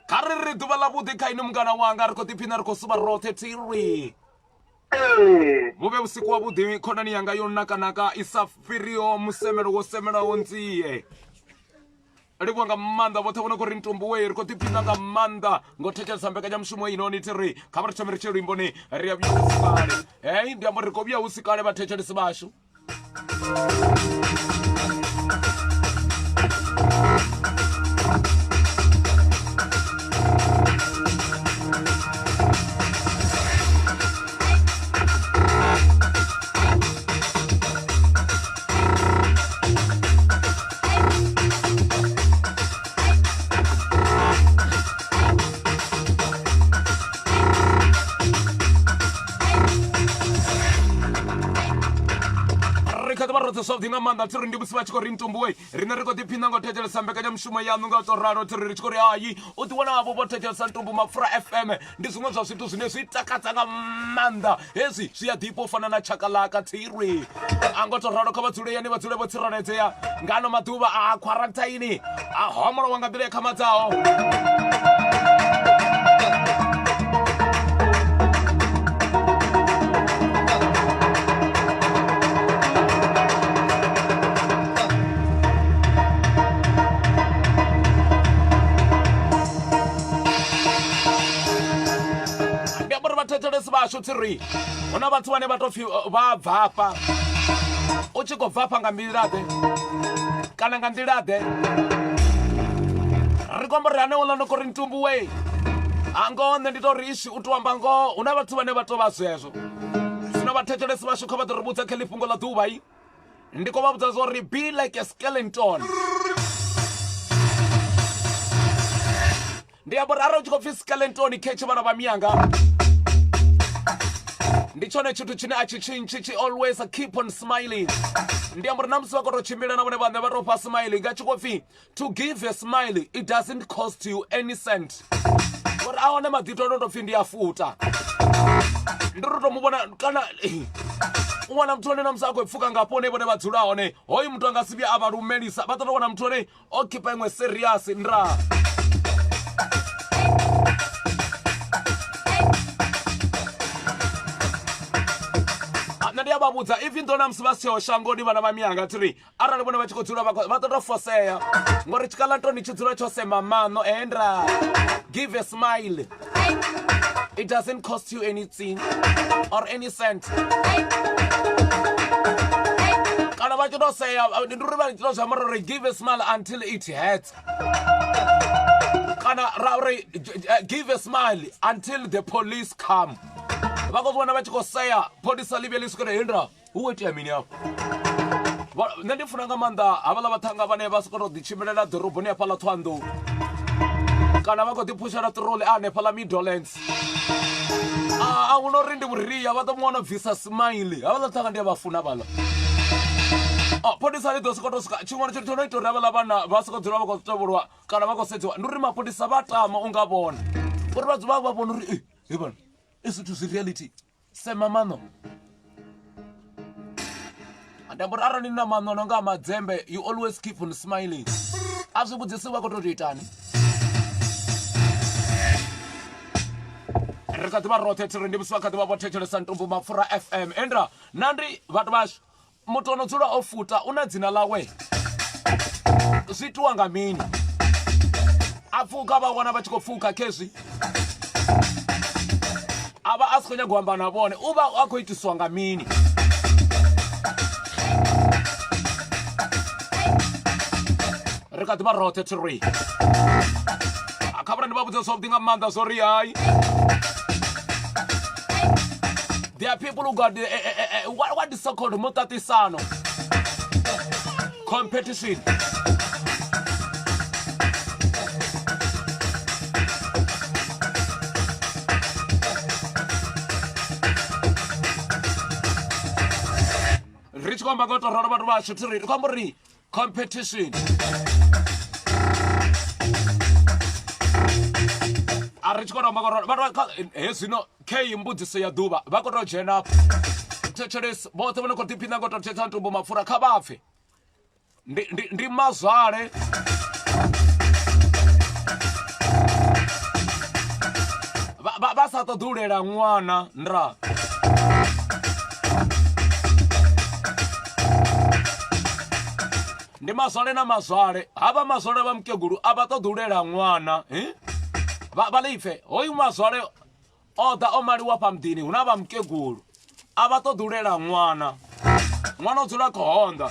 S2: Kariri duva la vudi kaini mngana wanga riko tiphina riko suba rote tirwi. Muve usiku wa vudi khonani yanga yo naka isa firio musemelo wo semela wo nziye. livhuwa nga maanḓa vhoṱhe vho no khou ri Ntumbu ri khou ḓiphina nga maanḓa ngo thetshelesa mbekanyamushumo inoni ti ri kha vha ri thome ri tshe luimboni ri a vhuya husi kale hei ndi amba ri khou vhuya husi kale vhathetshelesi vhashu softhi nga maanḓa thi ri ndi musi vha tshi khou ri Ntumbu rine ri khou ḓiphina ngo thetshelesa mbekanyamushumo yaṋu nga u tou ralo thi ri tshi khou ri hayi u ḓiwanavho vho thetshelesa Ntumbu MAPFURA FM ndi zwiṅwe zwa zwithu zwine zwi takadza nga maanḓa hezwi zwi a ḓifha u fana na tshakalaka thiri a ngo tou ralo kha vha dzuleyani vha dzule vho tsireledzea nga ano maḓuvha a quarantine a homolowa nga nḓila ya khamadzaho vhathetshelesi vhashu thiri hu na vhathu vhane vha tou pfi vha bvafha u tshi khou bvafha nga nḓilaḓe kana nga nḓilaḓe ri khou amba ri haneuḽa no khou ri Ntumbu a ngoho nṋe ndi tou ri ishi u tou amba ngoho hu na vhathu vhane vha tou vha zwezwo zwino vhathetshelesi vhashu kha vha ḓo ri vhudza kha ḽifhungo ḽa ḓuvha ndi khou vha vhudza zwo ri be like a skeleton ndi amba ri arali u tshi khou pfi skeleton khetshe vhana vha miyanga ndi tshone tshithu tshine a tshi tshintshi tshi always keep on smiling ndi amba uri na musi vha khou tou tshimbila na vhone vhaṋe vha tou fha smiling nga tshi khou pfi to give a smile it doesn't cost you any cent uri a one maḓito no tou pfi ndi a futa ndi ri tou mu vhona kana u wana muthu one na musi a khou pfuka ngapo one vhone vha dzula hone hoyu muthu a nga si vhuya a vha lumelisa vha ḓo tou wana muthu one o khipa iṅwe serious ndra ndi a vha vhudza even though na musi vha si tsheho shangoni vhana vha miyanga thiri arali vhone vha tshi khou dzula vha ḓo tou fosea ngori tshikalatoni tshi dzula tsho sema maṋo endra give a smile it doesn't cost you anything or any cent kana vha tshi tou sea ndi uri vha tshi tou zwi amba uri give a smile until it hurts kana ra uri give a smile until the police come vha khou vhona vha tshi khou sea pholisa ḽivhe ḽi swikele hindra hu khou itea mini afho nṋe ndi funa nga maanḓa havhaḽa vhaṱhanga vhane vha sokou tou ḓitshimbilela ḓoroboni hafhaḽa Thohoyandou kana vha khou ḓiphushela ṱiroli a hanefhaḽa Middlelands a hu no ri ndi vhuria vha ḓo mu wana bvisa smile havhaḽa ṱhanga ndi a vha funa vhaḽa pholisa ḽi ḓo sokou tou swika tshiṅwe tshithu no ita uri havhaḽa vhana vha sokou dzula vha khou tevheliwa kana vha khou sedziwa ndi uri mapholisa vha tama u nga vhona uri vha dzula vha vhona uri he bana isithu zwi reality sema maṋo ndi amba uri arali ni na maṋo no nga madzembe you always keep on smiling a zwi vhudzisi vha khou tou itani ri kha ḓi vha roṱhe thiri ndi musi vha kha ḓi vha vho thetshelesa Ntumbu MAPFURA FM endra na ndi vhathu vhashu muthu ono dzula o futa u na dzina ḽawe zwi itiwa nga mini a pfuka vha wana vha tshi khou pfuka khezwi a vha a si khou nyaga u amba na vhone u vha a khou itiswa nga mini ri kha ḓi vha roṱhe thiri kha vhura ndi vha vhudza zwavhuḓi nga maanḓa zwo ri hayi there are people who got what is so called muṱaṱisano competition ri tshi khou amba nga u tou ralo vhathu vhashu thiri ri khou amba uri competition a ri tshi khou tou amba nga u ralo vhathu hezwino kheyi mbudziso ya ḓuvha vha khou tou dzhena thetshelesi vhoṱhe vho no khou ḓiphina nga u tou thetshelesa Ntumbu MAPFURA kha vha pfe ndi mazwale vha sa ṱoḓi u lela ṅwana ndra ndi mazwale na mazwale hava mazwale va mukegulu a va todulela n'wana va leife hoyu mazwale oda o maliwa pa mdini huna va mukegulu a va todulela n'wana o dzula khonda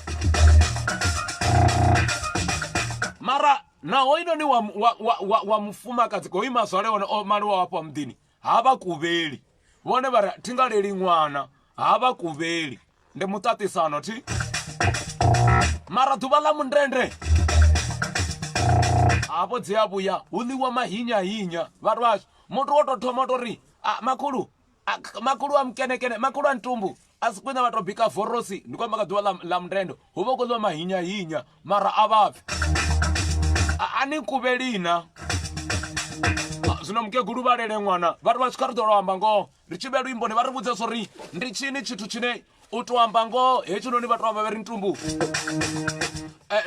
S2: mara na hoyinoni wa mufumakadzi hoyu mazwale one o maliwa wa pa mdini hava kuveli vone va ri tingaleli n'wana hava kuveli ndi mutatisano ti mara ḓuvha ḽa mundende hapo dzi a vhuya hu ḽiwa mahinyahinya vhathu vashu muthu wo tou thoma tori makhulu a mukenekene makhulu a ntumbu a si kwina vha tou bika vorosi ndi kwamba ka ḓuvha ḽa mundende hu vha hu khou ḽiwa mahinyahinya mara a vhabvi a ni kuvhelina zwino mukegulu vha lele ṅwana vhathu vha tshi kha ri ḓo lwo amba ngoho ri tshi vhe luimboni vha ri vhudze zwo ri ndi tshini tshithu tshine u to amba ngoho hetshinoni vha to amba vha ri ntumbu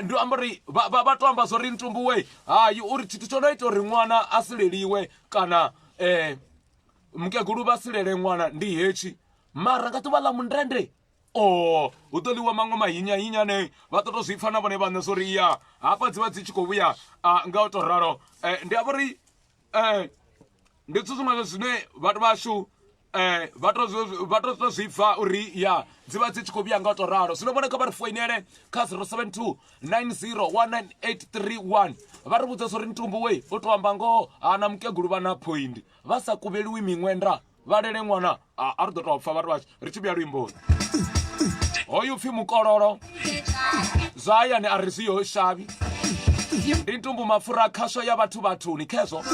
S2: ndi amba uri vha to amba zwo ri ntumbu we hayi uri tshithu tsho no ita uri ṅwana a sileliwe kana mukegulu vha silele ṅwana ndi hetshi mara nga ḓuvha ḽa mundende hu ḓo ḽiwa maṅwe mahinyahinya ne vha ḓo to zwi pfa na vhone vhaṋe zwo ri ya hafha dzi vha dzi tshi khou vhuya nga u to ralo ndi amba uri ndi zwithu zwiṅwe zwine vhathu vashu vha to zwi pfa uri ya dzi vha dzi tshi khou vhuya nga u to ralo zwino vhone kha vha ri foinele kha 072 90 vha ri vhudza zwo ri ntumbu we u to amba ngoho na mukegulu vha na point vha sa kuvheliwi miṅwenda vha lele ṅwana a ri ḓo tou pfa vhathu vashu ri tshi vhuya luimboni hoyu pfi mukololo zwa hayani a ri zwiho shavhi ndi ntumbu mapfura khasho ya vhathuni khezwo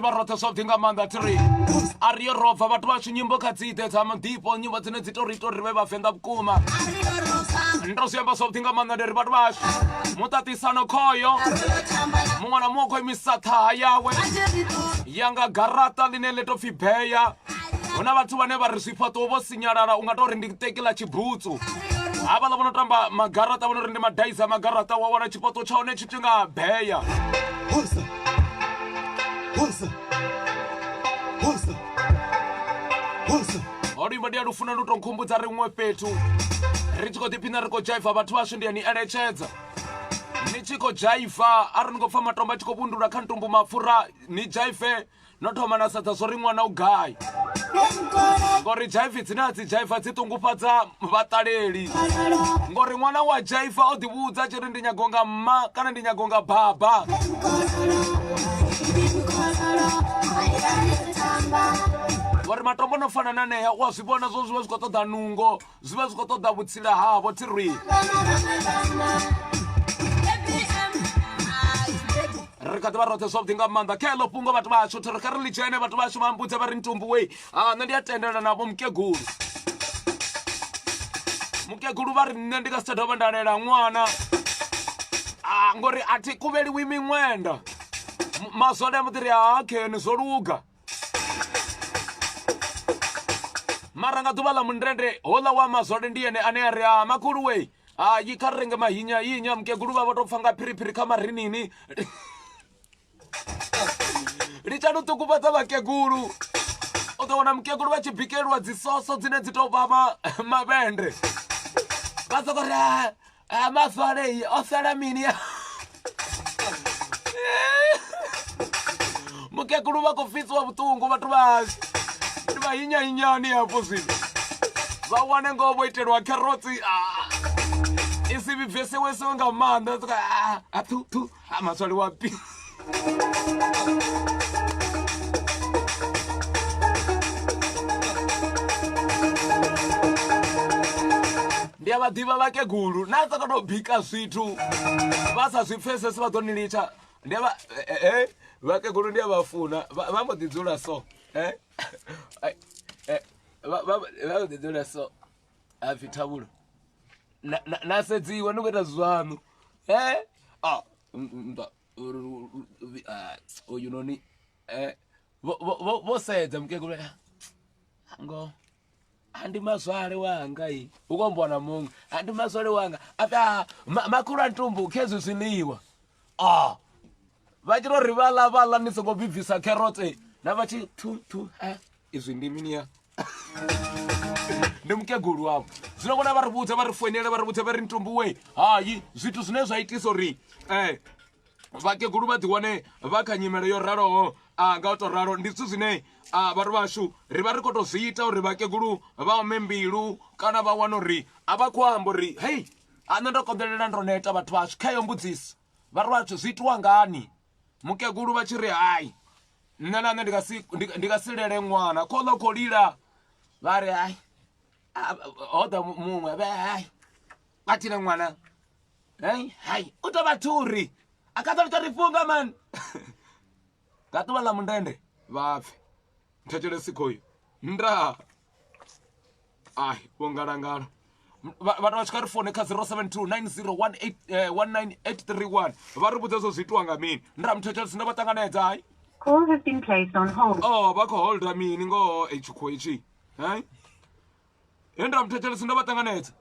S2: vha rothe zwavhuḓi nga maanḓa tiri a ri yo robva vhathu vashu nyimbo kha dzi ite dza mudipo nyimbo dzine dzi to ri ita uri vhe vhavenḓa vhukuma ndo zwi amba zwavhuḓi nga maanḓa ndi ri vhathu vashu muṱaṱisano khoyo muṅwe na muṅwe khou imisa ṱhaha yawe yanga garaṱa ḽine ḽi to pfhi beya hu na vhathu vhane vha ri zwifhaṱuwo vho sinyalala u nga to ri ndi tekela tshibutsu havha ḽa vho no tamba magaraṱa vho no ri ndi madaisa magaraṱa wa wana tshifhaṱuwo tsha hone tshi tinga beya luimbo ndi a lufuna lu to nkhumbudza ri ṅwe fhethu ri tshi khou ḓiphina ri khou dzhaiva vhathu vashu ndi a ni eletshedza ni tshi khou dzhaiva ari ni khou pfa matombo a tshi khou vhundula kha ntumbu mapfura ni dzhaive no thoma na sedza zwo ri ṅwana u gai ngori dzhaivi dzine a dzi dzhaiva dzi ṱungufhadza vhaṱaleli ngori ṅwana wa dzhaiva o ḓivhudza a tshi ri ndi nyago nga mma kana ndi nyago nga baba ngori matombo no fana na neya wa zwi vhona zwo zwi vha zwi khou ṱoḓa nungo zwi vha zwi khou ṱoḓa vhutsila havho tiri
S1: kha ḓi vha roṱhe zwavhuḓi nga maanḓa kha heḽo fhungo vhathu vhashu thiri kha ri ḽi dzhene vhathu vhashu vha mbudze vha ri Ntumbu wei nṋe ndi a tendelana navho mukegulu vha ri nṋe ndi nga si tsha dovha nda lela ṅwana ngori a thi kuvheliwi miṅwenda mazwale a mbo ḓi ri hakheni zwo luga mara nga ḓuvha ḽa mundende hoḽa wa mazwale ndi ene ane a ri makhulu wei yi kha ri renge mahinya mukegulu vha vho tou pfa nga phiriphiri kha marinini ri tshani u ṱungufhadza vhakegulu u ḓo wana mukegulu vha tshi bikeliwa dzisoso dzine dzi tou vha mavhende vha soko ri mazwale o sala mini mukegulu vha khou pfisiwa vhuṱungu vhathu vhashu ndi mahinyahinyani hafho zwino vha wane ngoho vho itelwa kherotsi i si vhibvesiwesiwe nga maanḓa thu mazwale wapi ndi a vha ḓivha vhakegulu na sa kono bika zwithu vha sa zwi pfesesi vha ḓo ni litsha ndi a vhakegulu ndi a vha funa vha mbo ḓi dzula so vha mbo ḓi dzula so apfi thabulo na sedziwa ni khou ita zwaṋu oyu noni vho sedza mukegulu ngo andi mazwale wanga u khou mbona muṅwe andi mazwale wanga apfi makhulu a Ntumbu khezwi zwiḽiwa vha tshi tou ri vhaḽa ni songo bibvisa kherotse na vha tshi thu izwi ndi miniya ndi mukegulu wavho zwino vhona vha ri vhudze vha ri foinele vha ri vhudze vha ri Ntumbu wei hayi zwithu zwine zwa itisa uri vhakegulu vha ḓi wane vha kha nyimele yo raloho nga u tou ralo ndi zwithu zwine vhathu vhashu ri vha ri khou tou zwi ita uri vhakegulu vha ome mbilu kana vha wane uri a vha khou amba uri hei nṋe ndo konḓelela ndo neta vhathu vhashu kha yo mbudzisa vhathu vhashu zwi itiwa ngani mukegulu vha tshi ri hayi nṋe na nṋe ndi nga si lele ṅwana khoḽo khou lila vha ri hayi hoḓa muṅwe hayi a thina ṅwana hayi u tou vha thuri a ka ḓo ri funga mani nga ḓuvha ḽa mundende vha pfe thetshelesi khoyu nda vho ngalangala vhathu vha tshi kha ri fone kha 072 9018831 vha ri vhudze zwo zwi itiwa nga mini nda muthetshelesi ndo vha ṱanganedza hayi
S8: Call has been placed on hold.
S1: vha khou holda mini ngoho tshikho itshi nda muthetshelesi ndo vha ṱanganedza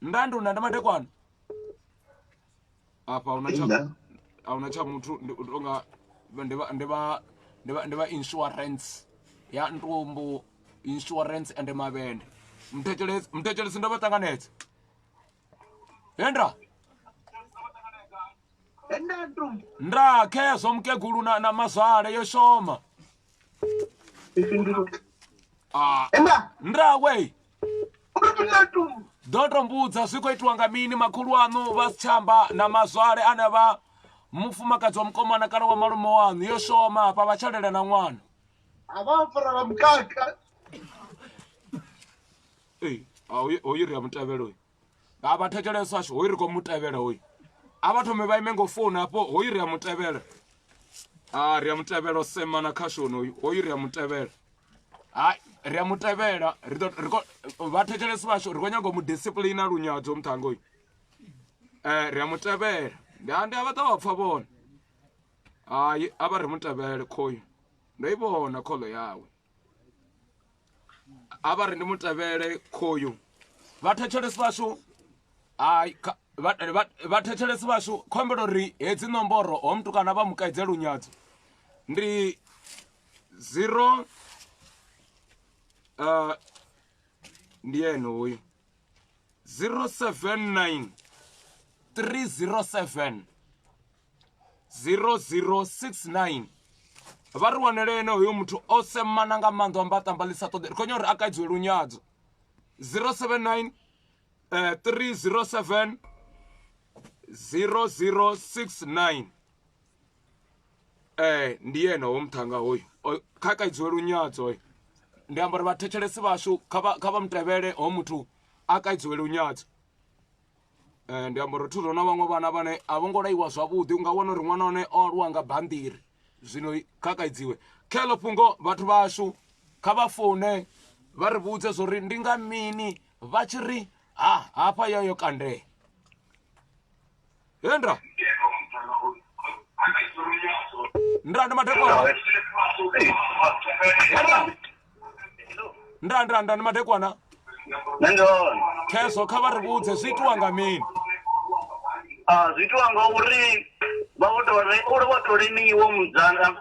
S1: nda nduna ndi madekwana afha ahuna tsha muthu tonga ndi vha insurance ya Ntumbu insurance and mavhende muthetshelesi ndo vha ṱanganedza nda khezwo mukegulu na mazwale yo shoma nda wei ḓo tou mbudza zwi khou itiwa nga mini makhulu aṋu vha si tshamba na mazwale ane vha mufumakadzi wa mukomana kana wa malume waṋu yo shoma hafha vha tshalela na ṅwana hoyu ri ya mutevele hoyu vha thetshelesa ashu hoyu ri khou mutevela hoyu a vha thome vha ime ngo founu hafho hoyu ri ya mutevela ri ya mutevela o semana khashoni hoyu ri ya mutevela hayi ri ya mutevela vha thetshelesi vhashu ri khou nyaga u mudisciplina lunyadzo muṱhanga hoyu ri ya mutevela ndi a vha ḓa vha pfa vhone hayi a vha ri mutevele khoyu ndo i vhona khoḽo yawe a vha ri ndi mutevele khoyu vha thetshelesi vhashu hayi vha thetshelesi vhashu khombela uri hedzi nomboro ho mutukana vha mukaidze lunyadzo ndi 0 ndi ene hoyu 079 307 0069 vha ri wanele ene hoyu muthu o semana nga maanḓa wa mbaṱamba ḽi sa ṱoḓe ri khou nyora uri a kaidziwe lunyadzo 079 307 0069 ndi yena ho muṱhanga hoyu kha kaidziwe lunyadzo hoyu ndi amba uri vhathetshelesi vhashu kha vha mutevele ho muthu a kaidziwe lunyadzo ndi amba uri thuto na vhaṅwe vhana vhane a vho ngo laiwa zwavhuḓi u nga wana uri ṅwana one o aluwa nga bammbiri zwino kakaidziwe khelo fhungo vhathu vhashu kha vha foune vha ri vhudze zwo ri ndi nga mini vha tshi ri hafha yayo kande ndra ndi madekwana ndra ndi madekwana kheso kha vha ri vhudze zwi itiwa nga mini
S9: zwi itiwa nga uri uri vha to lemiwa mudzanga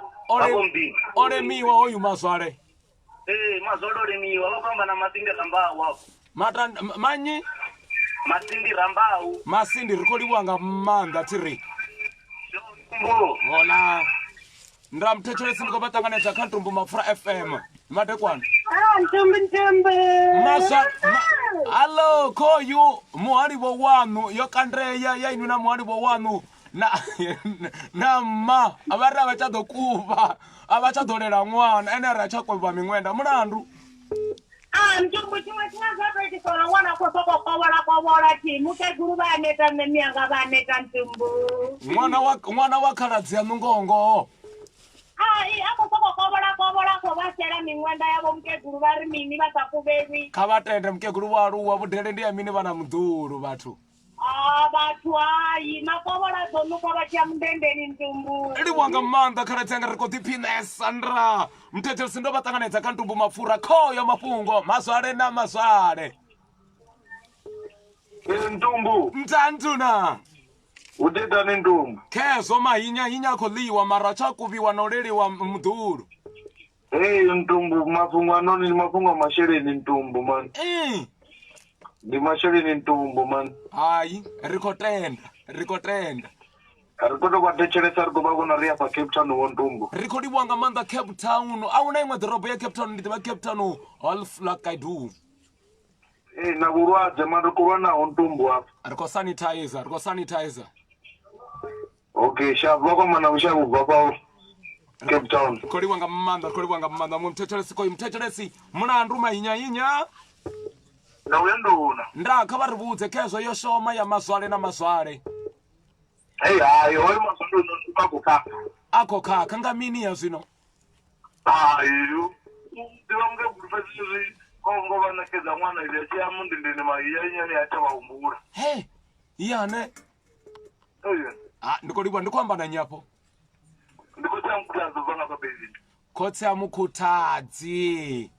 S1: o lemiwa hoyu mazwale
S9: mazwale o lemiwa vha famba na masindi rambau
S1: manyi
S9: masindi rambau
S1: masindi ri khou livhuwa nga maanḓa thiri bona ndra muthetshelesi ndi khou vha ṱanganedza kha Ntumbu MAPFURA FM madekwana hallo khoyu muhalivho wanu yo kandeya ya inwi na muhalivho wanu na mma vha ri a vha tsha ḓo kuvha a vha tsha ḓo lela ṅwana ene ri a tsha kovhiwa miṅwenda mulandu
S7: Ntumbu tshiṅwe tshine zwa tou itisa uri ṅwana khou sokou kovola thi mukegulu vha a neta nṋe mianga vha a neta Ntumbu
S1: ṅwana wa khaladzi ya nungongo
S7: a khou sokou kovola khou vha shela miṅwenda yavho mukegulu vha ri mini vha sa kuvheli
S1: kha vha tende mukegulu vho aluwa vhudele ndi ya mini vha na muḓulu vhathu
S7: vhathu hayi makovola dzo nuka vha tshiya mundendeni Ntumbu
S1: livhuwa nga maanḓa khaladzi yanga ri khou ḓiphinesa ndra muthetshelesi ndo vha ṱanganedza kha Ntumbu MAPFURA khoyo mafhungo mazwale na mazwale
S6: Ntumbu
S1: mtantuna
S6: udedani Ntumbu
S1: khezo mahinya a khou ḽiwa mara a tsha kuvhiwa na u leliwa muḓulu
S6: Ntumbu mafhungo anoni ndi mafhungo a masheleni Ntumbu man ndi masheleni Ntumbu man
S1: hayi ri khou tenda ri khou
S6: to vha thetshelesa ri khou vha vhona ri afha Cape Town wo Ntumbu
S1: ri khou livhuwa nga maanḓa Cape Town a hu na iṅwe ḓorobo ya Cape Town ndi ḓivha Cape Town half like I do
S6: na vhulwadze mara ri khou lwa naho Ntumbu afha
S1: ri khou sanitizer
S6: okay sharp vha kwamana ushavu bva fha Cape Town
S1: khou livhuwa nga maanḓa mwe muthetshelesi mulandu mahinya
S6: na uya nduna
S1: nda kha vha ri vhudze khezwo yo shoma ya mazwale na mazwale
S6: hayi hoyo mazwale no khakha
S1: a khou khakha nga mini ya zwino
S6: hayi ndiva munge gurufesizwi kongo vha ṋekedza ṅwana ili tshi ya mundendeni mahiya nyane ya thavha humbula
S1: yane ndi khou livhuwa ndi khou amba na nyapo
S6: ndi khotsi ya mukhutadzi bva nga babezini
S1: khotsi ya mukhutadzi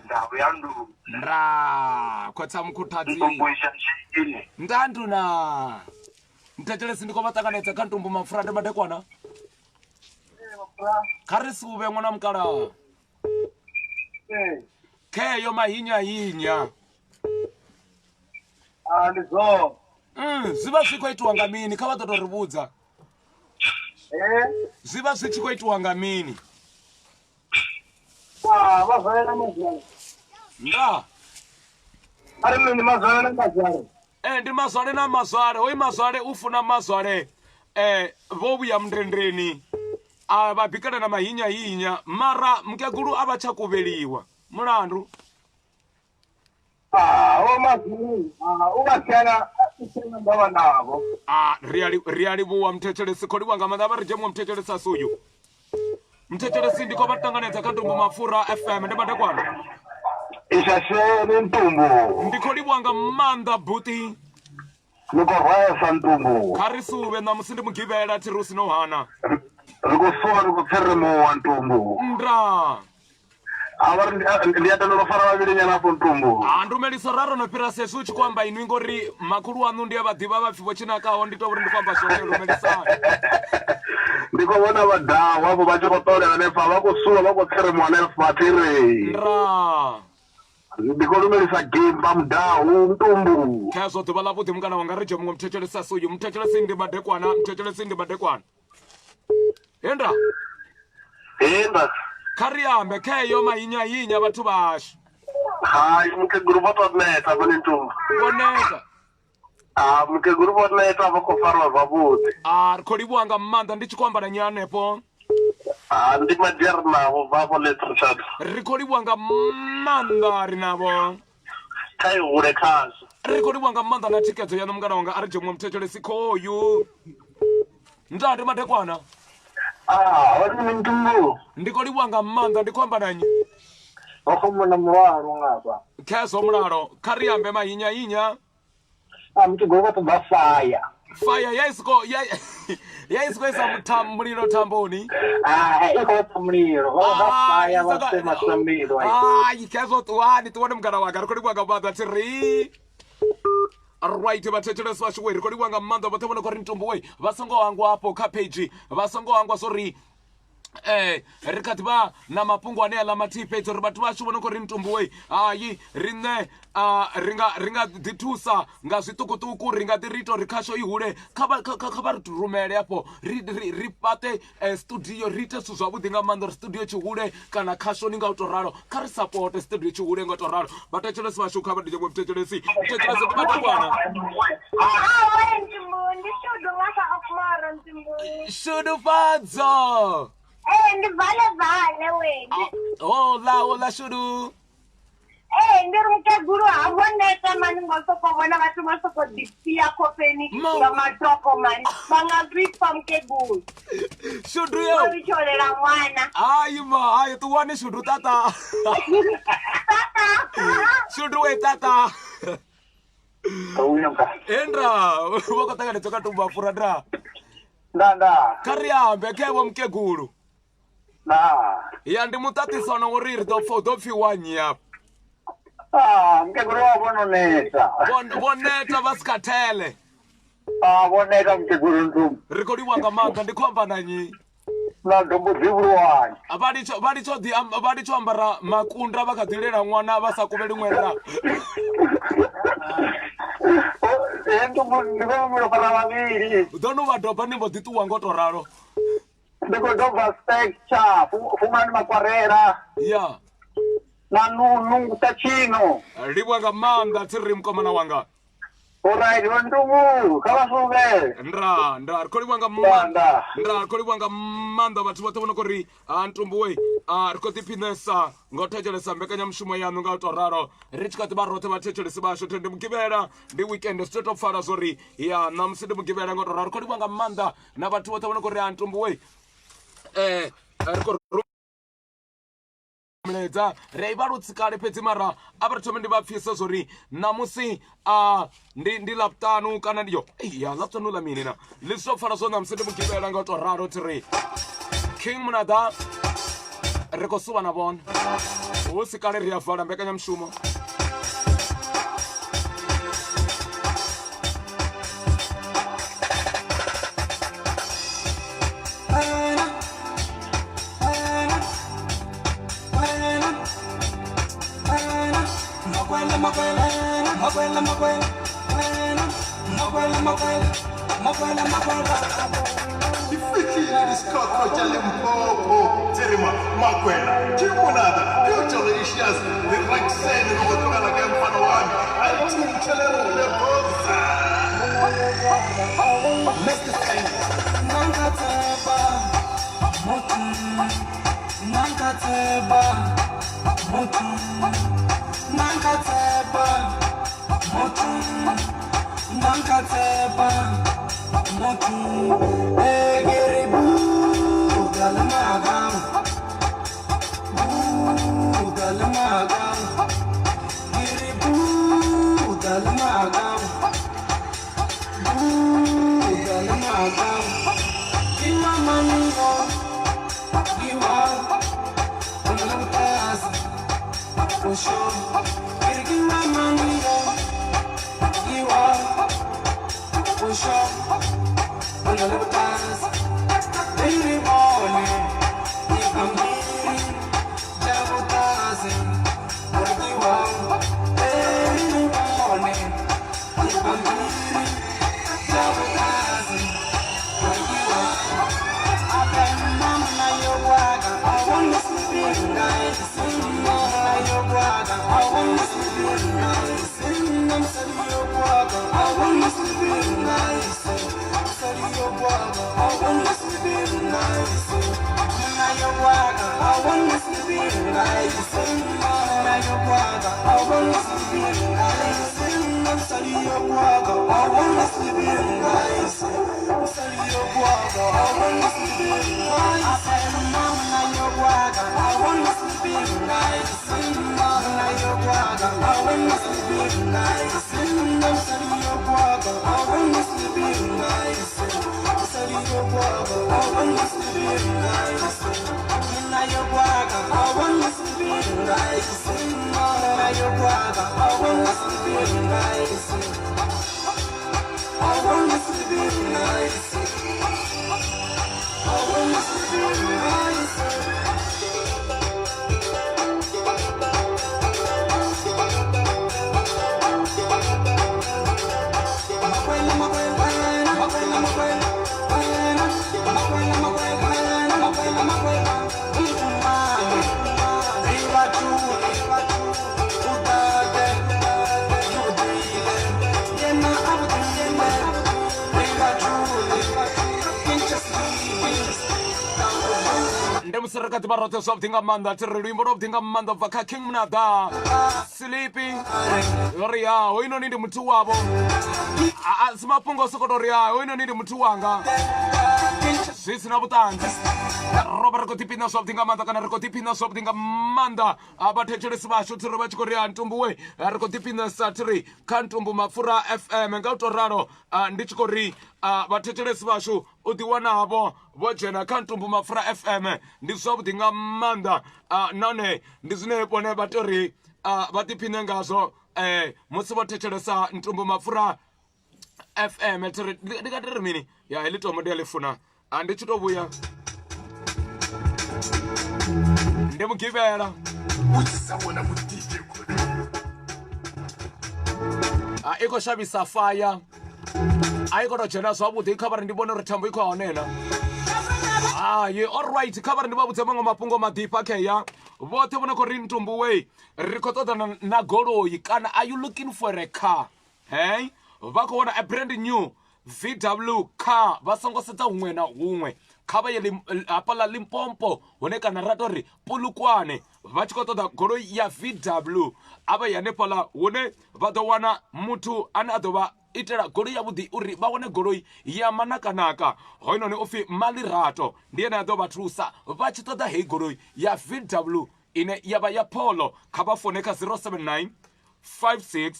S6: ndavho ya ndu
S1: ndra khotsi ya mukhutadzi ndanduna muthetshelesi ndi khou vha ṱanganedza kha Ntumbu MAPFURA ndi madekwana kha ri suvhe ṅwana mukalaha kheyo mahinya
S6: ndi zwo
S1: zwi vha zwi khou itiwa nga mini kha vha ḓo tou ri vhudza zwi vha zwi tshi khou itiwa nga mini
S6: mazwale na mazwale
S1: nda
S6: ari mini mazwale na mazwale
S1: ndi mazwale na mazwale hoyu mazwale u funa mazwale vho vhuya mundendeni a vha bikana na mahinya mara mukegulu a vha tsha kuvheliwa mulandu
S6: u vha tshena ndo vha navho
S1: ri a livhuwa muthetshelesi khou livhuwa nga maanḓa vha ri dzhe muṅwe muthetshelesi asuyu muthetshelesi ndi khou vha ṱanganedza kha Ntumbu MAPFURA FM ndi madekwana
S6: ishasheni Ntumbu
S1: ndi khou livhuwa nga maanḓa buti
S6: ni khou rwesa Ntumbu
S1: kha ri suvhe ṋamusi ndi mugivhela thi ri sino hana
S6: ri khou suva ri khou pferemowa Ntumbu
S1: ndra
S6: avha ndi a tenda ro fara vhavhili nyana afho Ntumbu
S1: ndumeliso raro no fhira sezwi u tshi khou amba inwi ngori makhulu wanu ndi a vha ḓivha vha pfhi vho tshinakaho ndi tou uri ndi khou amba zwone lumelisani
S6: ndi khou vhona vhadau avho vha tshi khou ṱolela hanefha vha khou suva vha khou pferemowa hanefha thiri
S1: ndra
S6: ndi khou lumelisa gimba mudau Ntumbu
S1: khezwo ḓuvha ḽa vhuḓi mungana wanga ri dzhe muṅwe muthetshelesi asuyu muthetshelesi ndi madekwana enda kha ri ambe kheyo mahinya vhathu vhashu
S6: hayi mukegulu vho to neta vhone Ntumbu
S1: boneka
S6: mukegulu vho neta vha khou fariwa zwavhuḓi
S1: ri khou livhuwa nga maanḓa ndi tshi khou amba na nyi hanefho
S6: ndi madzheri navho vha vho letrishad
S1: ri khou livhuwa nga maanḓa ri navho
S9: ure khazo
S2: rikodiwa nga maanḓa na thikedzo ya mungana wanga ari jemwe muthetshelesi khoyu ndati madekwana
S6: uri Ntumbu
S2: ndikodiwa nga maanḓa ndi khou amba nanyi
S6: wakhomona mulalo ngapha
S2: khezo mulalo kha ri ambe mahinya
S6: mutigogo toba fire
S2: yaisiko isa mulilo thamboni
S6: iko mulilo fire wasema sambiro
S2: khezo tuwani tuone mungana wanga rikodiwa nga maanḓa tiri right vathetshelesi vasho we rikodiwa nga maanḓa vothe vona khori Ntumbu we va songo hangwa apo kha page va songo hangwa sorry ri kha ḓi vha na mafhungo ane aḽa mathihi fhedzi uri vhathu vhashu vhona khori Ntumbu we hayi riṋe ri nga ḓi thusa nga zwiṱukuṱuku ri nga ḓi ri ita uri khasho i hule kha vha ri rumele afho ri fhaṱe studio ri ite zwithu zwavhuḓi nga maanḓa uri studio tshi hule kana khashoni nga u tou ralo kha ri sapote studio tshi hule nga u tou ralo vhathetshelesi vashu kha vha ḓi dzhengwe muthetshelesi ndi madekwana shudufadzo
S7: ndi vale wena
S2: hola shudu
S7: ndi ri mukegulu ha vonesa mani ngo soko vona vhathu vha soko ḓisia khofheni nga matoko mani vha nga zwipfa mukegulu
S2: shudu yo
S7: ri tsholela ṅwana
S2: hayi tuwane shudu tata shudu we tata endra voko takanetso ka tumba fura ndra
S6: ndanda
S2: kha ri ambe khevo mukegulu ya ndi mutatisano uri ri ḓo pfiwa nnyi
S6: mukegulu wa vononeta
S2: voneta va sikhathele
S6: voneta mukegulu Ntumbu
S2: ri kodiwa nga maanḓa ndi khou amba nanyi
S6: na Ntumbu dzivhuluwani
S2: vha litsho ambara makunda vha kha ḓi lela ṅwana vha sa kuvheli ṅwenda
S6: Ntumbu ndi khou mulo fara vhavhili
S2: ḓo no vha doba ni mbo ḓi ṱuwa ngo tou ralo
S6: ndi khou doba specture fumani makwarela
S2: ya
S6: na nunu tachino
S2: livwa nga maanḓa tsiri mukomana wanga
S6: alright Ntumbu kha vha suve
S2: ndra ri khou livwa nga maanḓa ri khou livwa nga maanḓa vhathu vhoṱhe vhona khori Ntumbu we ri khou ḓiphinesa nga u thetshelesa mbekanyamushumo yaṋu nga u tou ralo ri tshi kha ḓi vha roṱhe vhathetshelesi vhashu ndi mugivhela ndi weekend zwi tou pfala zwori ya ṋamusi ndi mugivhela nga u tou ralo ri khou livwa nga maanḓa na vhathu vhoṱhe vhona khori Ntumbu we ri khou mledza ri a i vhalutsi kale fhedzi mara a vha ri thome ndi vha pfhisa zwori ṋamusi ndi ḽavhuṱanu kana ndiyo ya ḽavhuṱanu ḽa mini na ḽi zwi tou pfala zwo ṋamusi ndi mugivhela nga u tou ralo tiri king munada ri khou suvha na vona hu si kale ri a vala mbekanyamushumo
S10: Ifikile isikhokhotha lempopo Terima Makwela Chimunada Future Issues The Rakseni Ngokutwana kemfana wami Alithumthelele boza Mr. Saint Nankateba Motu Nankateba Motu Nankateba Motu Nankateba Motu Egeribu Galamagam Galamagam Geribu Galamagam Galamagam Imamango Iwa Galamagam Fusha Imamango Iwa Fusha Galamagam Every morning, if I'm meeting, Javotazing, what do you want? Every morning, if I'm meeting, Javotazing, what do you want? I bet Mama Yovha, I want to sleep in night. Mama Yovha, I want to sleep in night. Mama Yovha, I want to sleep in night. Yovha, I want to sleep in nice. Mama Yovha, I want to sleep in nice. Mama Yovha. Yogwaga, I wanna sleep in nice. Sali Yogwaga, I wanna sleep in nice. Sali Yogwaga, I wanna sleep in nice. Mama Yogwaga, I wanna sleep in nice. Mama Yogwaga, I wanna sleep in nice. Sali Yogwaga, I wanna sleep in nice. Sali Yogwaga, I wanna sleep in nice. Mama Yogwaga, I wanna sleep in nice. Mama Yogwaga, I wanna sleep in nice. I wanna sleep in nice. I wanna sleep in nice.
S2: Ndemusirekati barote sobdinga manda tirrimbo robdinga manda vaka king mnada sleepy ria oino nindi mtu wabo simapungo sokoto ria oino nindi mtu wanga sisi na butanzi Robert Kotipina sobdinga manda kana Kotipina sobdinga manda abatechere sibasho tirba chikoria Ntumbu we Kotipina satiri kantumbu MAPFURA FM ngautoraro ndichikori batechere sibasho udiwana abo bojena kantumbu MAPFURA FM ndisobdinga manda nane ndizine bone batori batipina ngazo musi batechere sa Ntumbu MAPFURA FM ndikatiri mini ya elito modele funa ndichitobuya ndemugivela
S11: utisawona mutije kule
S2: iko shabisa fire aiko to jena swabudi ikhabara ndibona ritambo iko onena ye all right khabara ndibabutse mango mapungo madipa keya bote bona ko Ntumbu we rikotoda na goloyi kana are you looking for a car hey vako wona a brand new VW car basongo setsa ungwe na ungwe khaba ye apala Limpopo hone kana ratori Polokwane va chikotoda goloi ya VW aba yane pala hone va do wana muthu ane adoba itela goloi ya budi uri ba wone goloi ya manaka hoino ne ofi malirato ndiye na adoba trusa va chitoda he goloi ya VW ine yaba ya Polo khaba foneka 079 56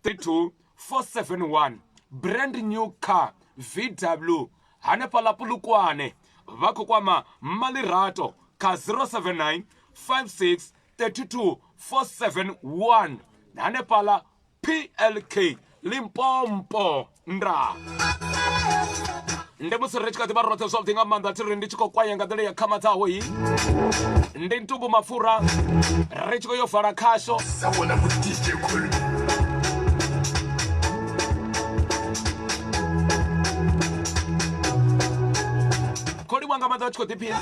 S2: 32 471 brand new car VW hane pala Polokwane vako kwama malirato ka 079 56 32 471 hane pala PLK Limpopo ndra ndemusirechikati barote sobdinga manda tiri ndichiko kwayenga dele ya kamata hoi ndi Ntumbu MAPFURA rechiko Yovha kasho
S11: sawona mutije kule
S2: kodi wanga mada chiko dipia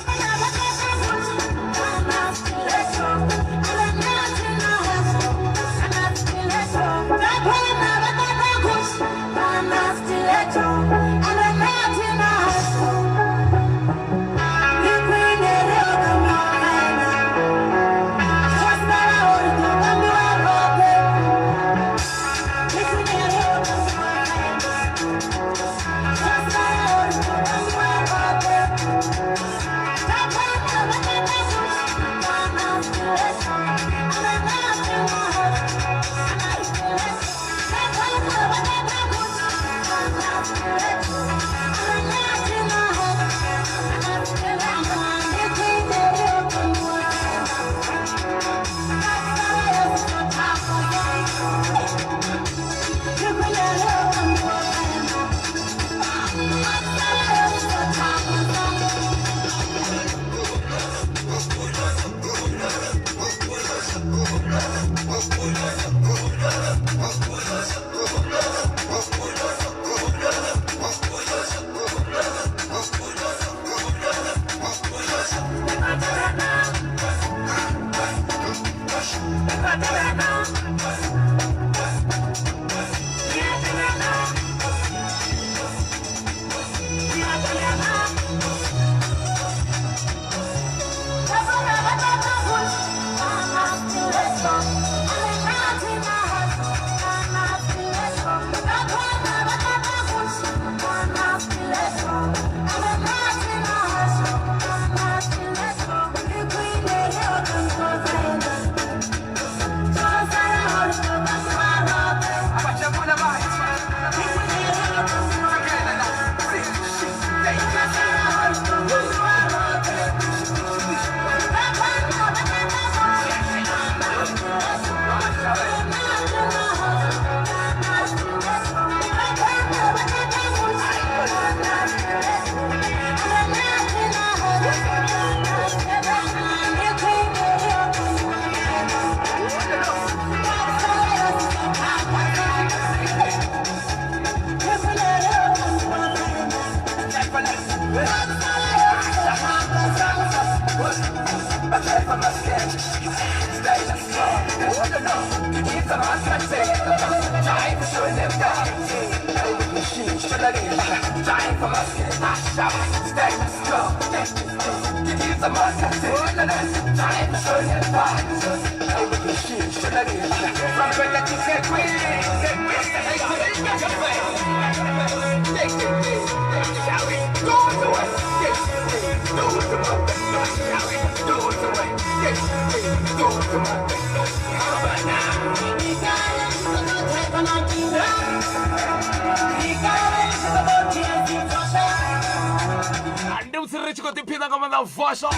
S2: Tipina nga manda fusha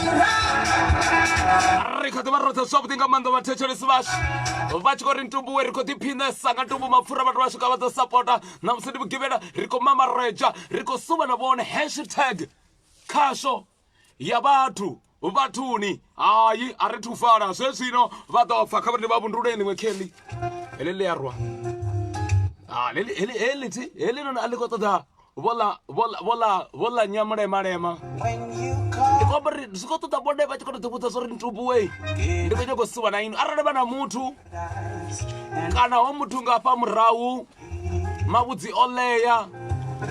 S2: riko ti varotha swavuti nga manda vathechelesi vaxi va chiko ri ntumbu we riko tiphinesa nga ntumbu mapfura vanhu va xika va ta sapota na musidi vugivela riko mamareja riko suva na vona hashtag khasho ya vathu vathuni hayi a ri thufana sweswino va ta pfa kha va ri va vundruleni n'wekheli hele le ya rwa hele nona a le kotota vola nyamalema swi kotota vone va chikota tivuta swo ri ntumbu we ndi venye ko suva na yini arali va na muthu kana wa muthu nga fa murahu mavudzi o leya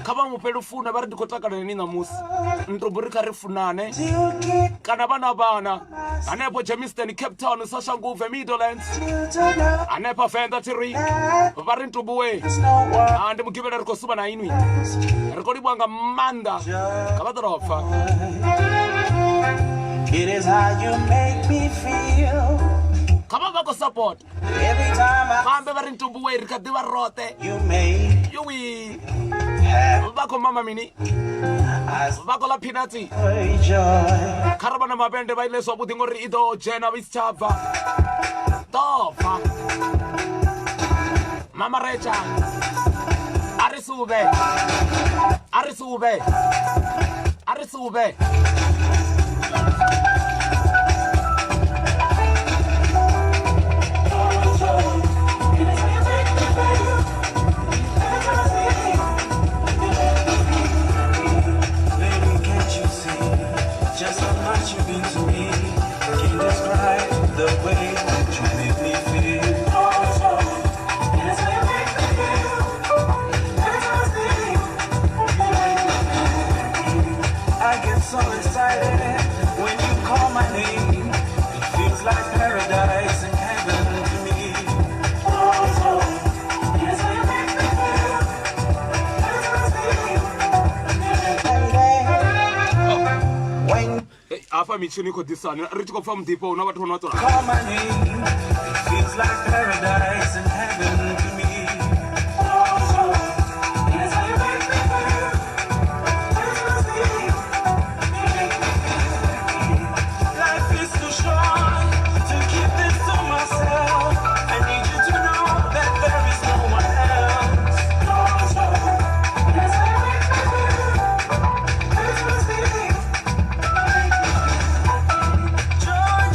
S2: kha va mu pelufuna va ri ndi ko takaleni namusi ntumbu ri kha ri funane kana vana anepo Germiston, Cape Town, Soshanguve, Midlands anepo Venda tiri va ri ntumbu we ndi mugivela ri ko suva na yini ri ko libwanga manda ka va torofa.
S10: It is how you make me feel.
S2: Come on, go support.
S10: Every time I
S2: you
S10: make
S2: you we
S10: happy.
S2: Bako mama mini Bako la pinati
S10: Joy.
S2: Karabana mabende ba ile so budingori ido jena wischava Tofa Mama Recha Arisube
S10: Just how much you've been to me. I can't describe the way that you make me feel. I get so excited when you call my name. It feels like paradise and heaven to me.
S2: Afa michini ko disana ri tiko fam tipo na batho na tsona
S10: Call my name. It feels like paradise and heaven to me. Life is too short to keep this to myself. I need you to know that there is no one else.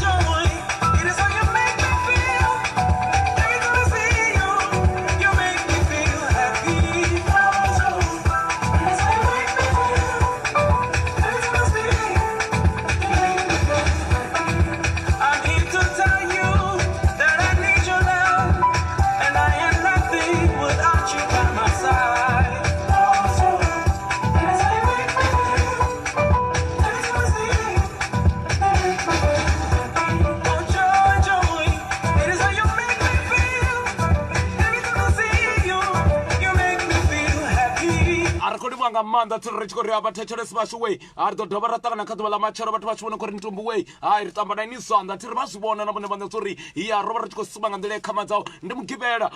S10: Joy, it is how you make me feel. Every time I see you, you make me feel happy. I'm here to tell you that I need your love, and I am nothing without you by my side. Oh, joy, it is how you make me feel. Every time I see you, you make me feel happy.
S2: arikodi vanga manda tiri chiko ri abathechelesi vasho we ari do dova ratangana kha ḓuvha ḽa matshelo vhathu vha tshi vhona kho ri ntumbu we hai ri tamba na ini zwanḓa thiri vha zwi vhona na vhone vhaṋe zori ya ro vha ri tshi khou suma nga nḓila khama dzao ndi mugivela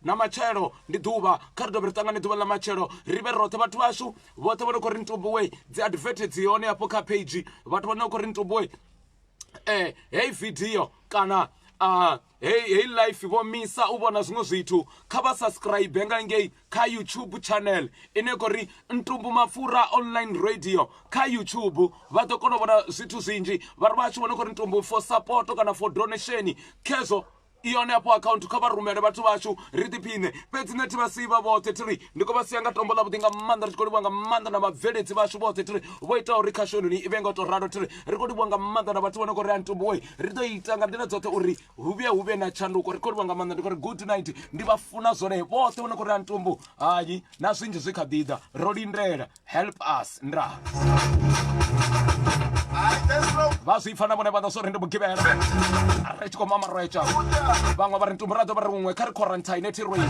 S2: na matshelo ndi ḓuvha kha ri dovhe ri ṱangane ḓuvha ḽa matshelo ri vhe roṱhe vhathu vashu vhoṱhe vhone kho ri ntumbu we dzi advert dzi hone hafho kha page vhathu vhone kho ri ntumbu we hey video kana hey life vo misa u vhona zwiṅwe zwithu kha vha subscribe nga ngei kha YouTube channel ine ko ri Ntumbu Mapfura online radio kha YouTube vha ḓo kona u vhona zwithu zwinzhi vha ri vha tshi vhona ko ri Ntumbu for support kana for donation khezo yone apo account kha vha rumele vhathu vashu ri ḓiphine fhedzi nṋe thi vha sii vha vhoṱhe tiri ndi khou vha sia nga tombo ḽa vhuḓi nga maanḓa ri tshi khou livhuwa nga maanḓa na vhabveledzi vashu vhoṱhe tiri vho ita uri kha shononi i vhe nga u tou ralo tiri ri khou livhuwa nga maanḓa na vhathu vho no khou ri a Ntumbu we ri ḓo ita nga nḓila dzoṱhe uri hu vhe na tshanduko ri khou livhuwa nga maanḓa ndi khou ri good night ndi vha funa zwone vhoṱhe vho no khou ri a Ntumbu hayi na zwinzhi zwi kha ḓi ḓa ro lindela help us nda vha zwi pfa na vhone vha ḓo zwori ndi mugivhela ri tshi khou mamaretsha vhaṅwe vha ri Ntumbu ra ḓo vha ri huṅwe kha ri quarantine tirweni